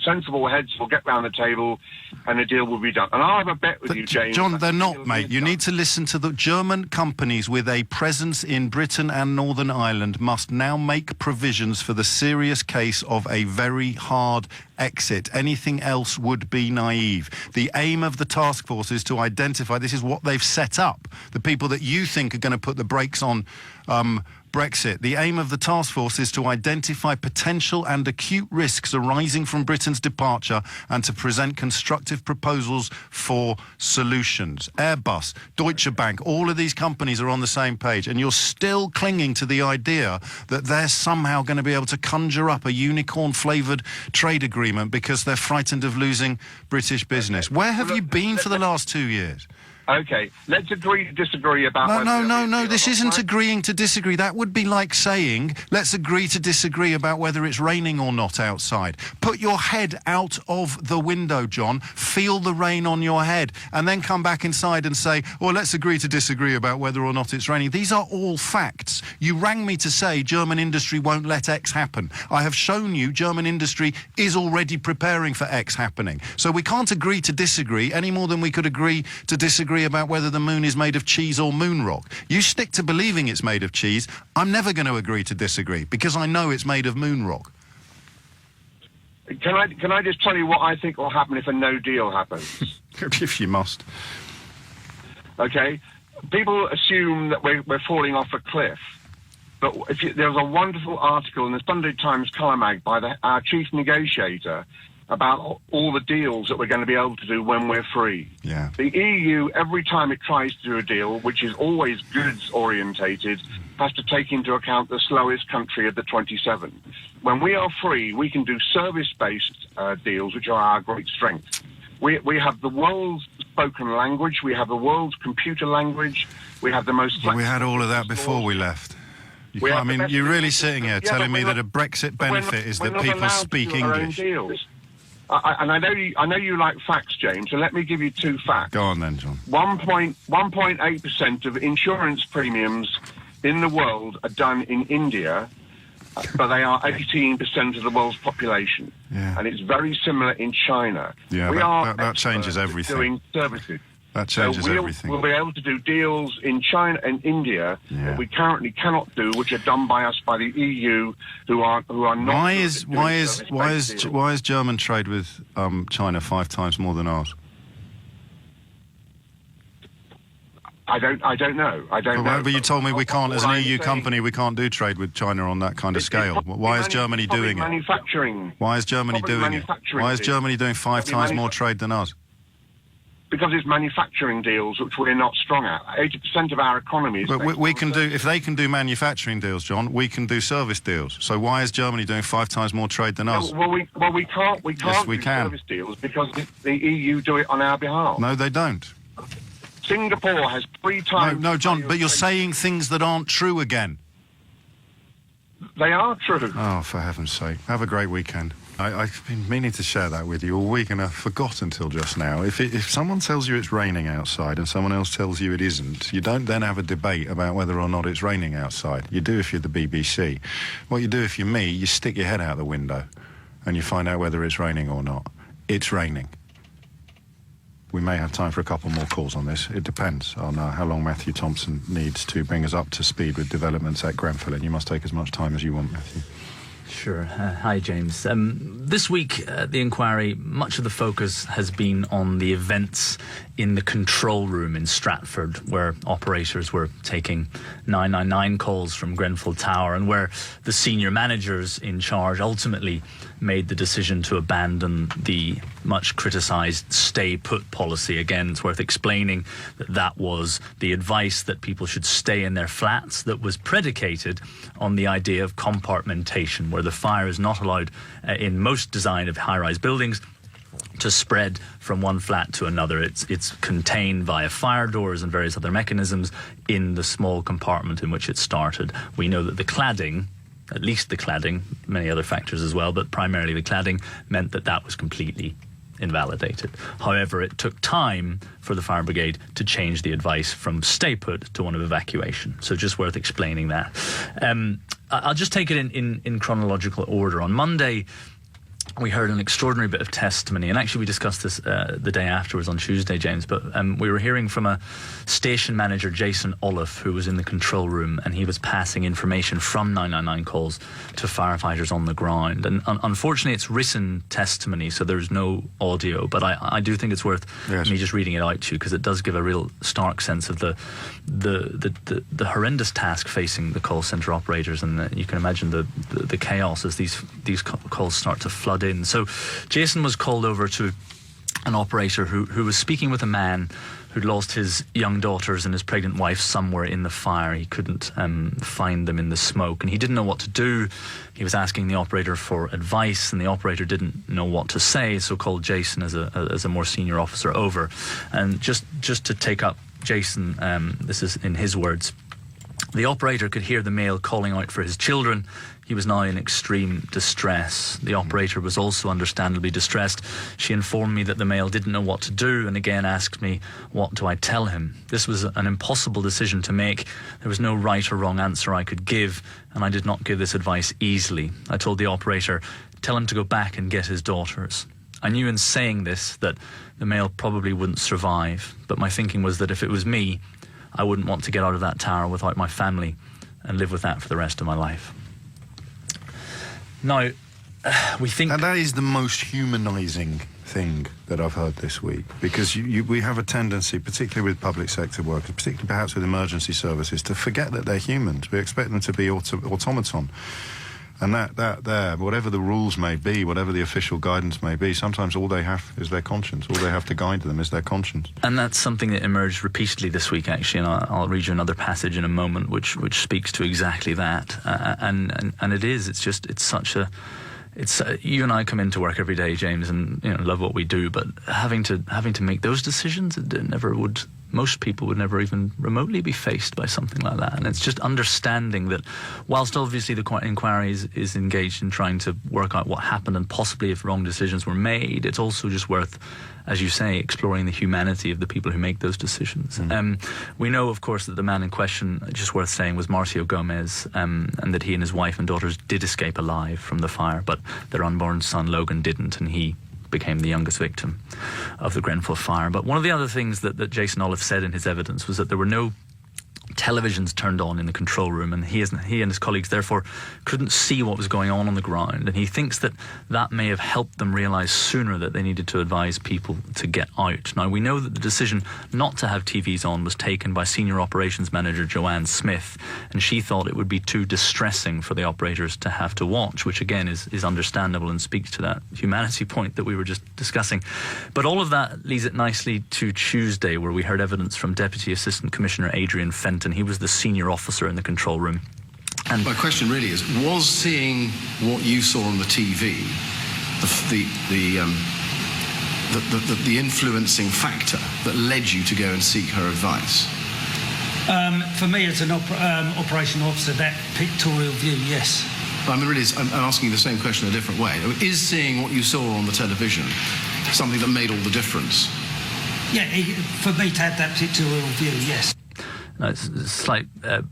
sensible heads will get round the table and a deal will be done. And I'll have a bet with you, James. John, they're not, mate. You need to listen to the German companies with a presence in Britain and Northern Ireland must now make provisions for the serious case of a very hard exit. Anything else would be naive. The aim of the task force is to identify, this is what they've set up, the people that you think are going to put the brakes on Brexit. The aim of the task force is to identify potential and acute risks arising from Britain's departure and to present constructive proposals for solutions. Airbus, Deutsche Bank, all of these companies are on the same page, and you're still clinging to the idea that they're somehow going to be able to conjure up a unicorn-flavoured trade agreement because they're frightened of losing British business. Okay. Where have you been for the last 2 years? Okay, let's agree to disagree about... No, this isn't agreeing to disagree. That would be like saying, let's agree to disagree about whether it's raining or not outside. Put your head out of the window, John. Feel the rain on your head. And then come back inside and say, well, let's agree to disagree about whether or not it's raining. These are all facts. You rang me to say German industry won't let X happen. I have shown you German industry is already preparing for X happening. So we can't agree to disagree any more than we could agree to disagree about whether the moon is made of cheese or moon rock. You stick to believing it's made of cheese. I'm never going to agree to disagree because I know it's made of moon rock. Can I just tell you what I think will happen if a no deal happens? If you must. Okay. People assume that we're falling off a cliff. But there was a wonderful article in the Sunday Times colour mag by our chief negotiator about all the deals that we're going to be able to do when we're free. Yeah. The EU, every time it tries to do a deal, which is always goods-orientated, has to take into account the slowest country of the 27. When we are free, we can do service-based deals, which are our great strength. We have the world's spoken language, we have the world's computer language, we have the most... But we had all of that before we left. You're really sitting here telling me that a Brexit benefit is that people speak English. And I know you like facts, James, so let me give you 2 facts. Go on then, John. 1.8% of insurance premiums in the world are done in India, but they are 18% of the world's population. Yeah. And it's very similar in China. Yeah, that changes everything. Doing services. That changes everything. We'll be able to do deals in China and India that we currently cannot do, which are done by us by the EU, who are not. Why is German trade with China 5 times more than ours? I don't know. I don't know. But you told me we can't, as an EU company, we can't do trade with China on that kind of scale. Why is Germany doing it? Manufacturing. Why is Germany doing it? Why is Germany doing 5 times more trade than us? Because it's manufacturing deals, which we're not strong at. 80% of our economy is... But we can do... If they can do manufacturing deals, John, we can do service deals. So why is Germany doing 5 times more trade than us? Well, we can't Yes, we do can. Service deals because the EU do it on our behalf. No, they don't. Singapore has 3 times... No, John, but you're saying things that aren't true again. They are true. Oh, for heaven's sake. Have a great weekend. I've been meaning to share that with you all week, and I forgot until just now. If someone tells you it's raining outside and someone else tells you it isn't, you don't then have a debate about whether or not it's raining outside. You do if you're the BBC. What you do if you're me, you stick your head out the window and you find out whether it's raining or not. It's raining. We may have time for a couple more calls on this. It depends on how long Matthew Thompson needs to bring us up to speed with developments at Grenfell, and you must take as much time as you want, Matthew. Sure. Hi, James. This week, the inquiry, much of the focus has been on the events in the control room in Stratford, where operators were taking 999 calls from Grenfell Tower, and where the senior managers in charge ultimately made the decision to abandon the much criticised stay-put policy. Again, it's worth explaining that that was the advice that people should stay in their flats that was predicated on the idea of compartmentation, where the fire is not allowed in most design of high-rise buildings to spread from one flat to another. It's contained via fire doors and various other mechanisms in the small compartment in which it started. We know that the cladding, at least the cladding, many other factors as well, but primarily the cladding, meant that that was completely invalidated. However, it took time for the fire brigade to change the advice from stay put to one of evacuation. So just worth explaining that. I'll just take it in chronological order. On Monday, we heard an extraordinary bit of testimony, and actually we discussed this the day afterwards on Tuesday, James, but we were hearing from a station manager, Jason Olive, who was in the control room, and he was passing information from 999 calls to firefighters on the ground. And unfortunately, it's written testimony, so there's no audio, but I do think it's worth me just reading it out to you, because it does give a real stark sense of the horrendous task facing the call centre operators, and you can imagine the chaos as these calls start to flood in. So Jason was called over to an operator who was speaking with a man who'd lost his young daughters and his pregnant wife somewhere in the fire. He couldn't find them in the smoke, and he didn't know what to do. He was asking the operator for advice, and the operator didn't know what to say, so called Jason as a more senior officer over. And just to take up Jason, this is in his words, the operator could hear the male calling out for his children. He was now in extreme distress. The operator was also understandably distressed. She informed me that the male didn't know what to do, and again asked me, what do I tell him? This was an impossible decision to make. There was no right or wrong answer I could give, and I did not give this advice easily. I told the operator, tell him to go back and get his daughters. I knew in saying this that the male probably wouldn't survive, but my thinking was that if it was me, I wouldn't want to get out of that tower without my family and live with that for the rest of my life. Now, we think... And that is the most humanising thing that I've heard this week, because we have a tendency, particularly with public sector workers, particularly perhaps with emergency services, to forget that they're humans. We expect them to be automaton. And that whatever the rules may be, whatever the official guidance may be, sometimes all they have is their conscience. All they have to guide them is their conscience. And that's something that emerged repeatedly this week, actually, and I'll read you another passage in a moment which speaks to exactly that. And it's such a... you and I come into work every day, James, and love what we do, but having to make those decisions, most people would never even remotely be faced by something like that. And it's just understanding that whilst obviously the inquiry is engaged in trying to work out what happened and possibly if wrong decisions were made, it's also just worth, as you say, exploring the humanity of the people who make those decisions. We know, of course, that the man in question, just worth saying, was Marcio Gomez, and that he and his wife and daughters did escape alive from the fire, but their unborn son Logan didn't, and he became the youngest victim of the Grenfell fire. But one of the other things that Jason Olive said in his evidence was that there were no televisions turned on in the control room, and he and his colleagues therefore couldn't see what was going on the ground, and he thinks that may have helped them realise sooner that they needed to advise people to get out. Now, we know that the decision not to have TVs on was taken by Senior Operations Manager Joanne Smith, and she thought it would be too distressing for the operators to have to watch, which again is understandable and speaks to that humanity point that we were just discussing. But all of that leads it nicely to Tuesday, where we heard evidence from Deputy Assistant Commissioner Adrian Fenton. He was the senior officer in the control room. And my question really is, was seeing what you saw on the TV the influencing factor that led you to go and seek her advice? For me, as an operational officer, that pictorial view, yes. I'm asking you the same question a different way. Is seeing what you saw on the television something that made all the difference? Yeah, for me to have that particular view, yes. No, it's a slight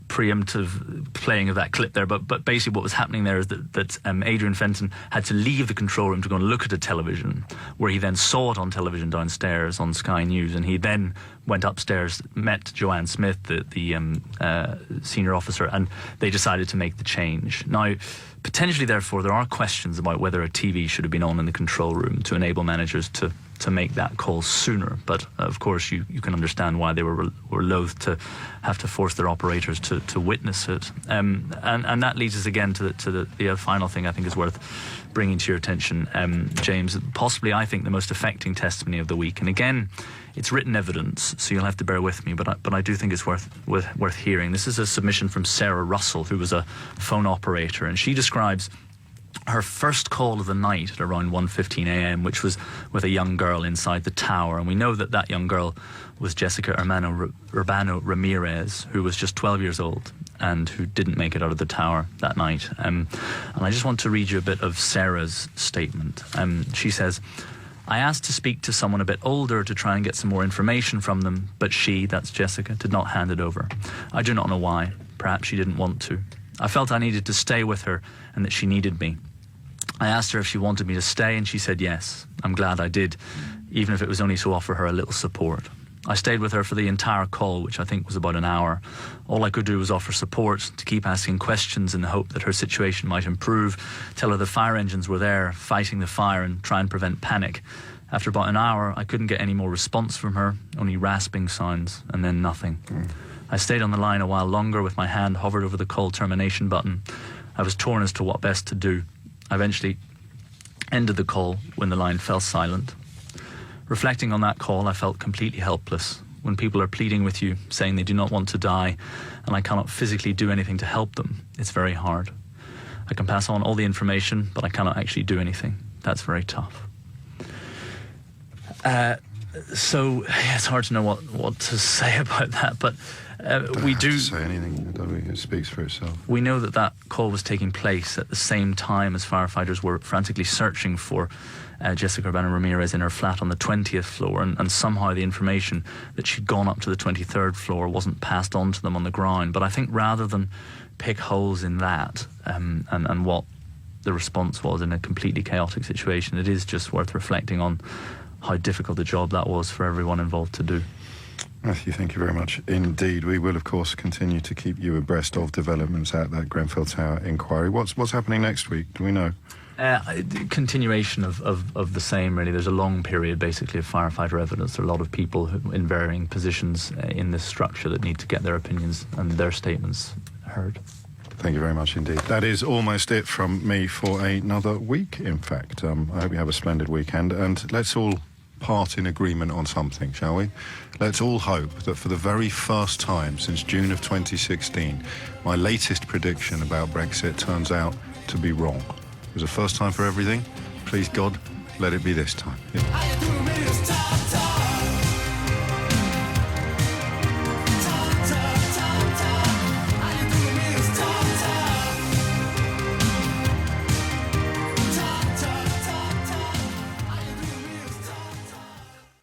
preemptive playing of that clip there, but basically what was happening there is that Adrian Fenton had to leave the control room to go and look at a television, where he then saw it on television downstairs on Sky News, and he then went upstairs, met Joanne Smith, the senior officer, and they decided to make the change. Now, potentially, therefore, there are questions about whether a TV should have been on in the control room to enable managers to make that call sooner. But of course, you can understand why they were loath to have to force their operators to witness it. And that leads us again to the final thing I think is worth bringing to your attention, James. Possibly, I think, the most affecting testimony of the week. And again, it's written evidence, so you'll have to bear with me, but I do think it's worth hearing. This is a submission from Sarah Russell, who was a phone operator, and she describes her first call of the night at around 1:15 a.m, which was with a young girl inside the tower. And we know that young girl was Jessica Urbano Ramirez, who was just 12 years old and who didn't make it out of the tower that night. And I just want to read you a bit of Sarah's statement. She says, "I asked to speak to someone a bit older to try and get some more information from them, but she," that's Jessica, "did not hand it over. I do not know why. Perhaps she didn't want to. I felt I needed to stay with her and that she needed me. I asked her if she wanted me to stay, and she said yes. I'm glad I did, even if it was only to offer her a little support. I stayed with her for the entire call, which I think was about an hour. All I could do was offer support, to keep asking questions in the hope that her situation might improve, tell her the fire engines were there, fighting the fire, and try and prevent panic. After about an hour, I couldn't get any more response from her, only rasping sounds, and then nothing. I stayed on the line a while longer with my hand hovered over the call termination button. I was torn as to what best to do. I eventually ended the call when the line fell silent. Reflecting on that call, I felt completely helpless. When people are pleading with you, saying they do not want to die, and I cannot physically do anything to help them, it's very hard. I can pass on all the information, but I cannot actually do anything. That's very tough." So it's hard to know what to say about that, but we do have to say anything. It speaks for itself. We know that call was taking place at the same time as firefighters were frantically searching for Jessica Urbano Ramirez in her flat on the 20th floor, and somehow the information that she'd gone up to the 23rd floor wasn't passed on to them on the ground. But I think rather than pick holes in that and what the response was in a completely chaotic situation, it is just worth reflecting on how difficult a job that was for everyone involved to do. Matthew, thank you very much indeed. We will, of course, continue to keep you abreast of developments at that Grenfell Tower inquiry. What's happening next week? Do we know? Continuation of the same, really. There's a long period, basically, of firefighter evidence. There are a lot of people in varying positions in this structure that need to get their opinions and their statements heard. Thank you very much indeed. That is almost it from me for another week, in fact. I hope you have a splendid weekend, and let's all part in agreement on something, shall we? Let's all hope that for the very first time since June of 2016, my latest prediction about Brexit turns out to be wrong. It was a first time for everything. Please God, let it be this time. Yeah.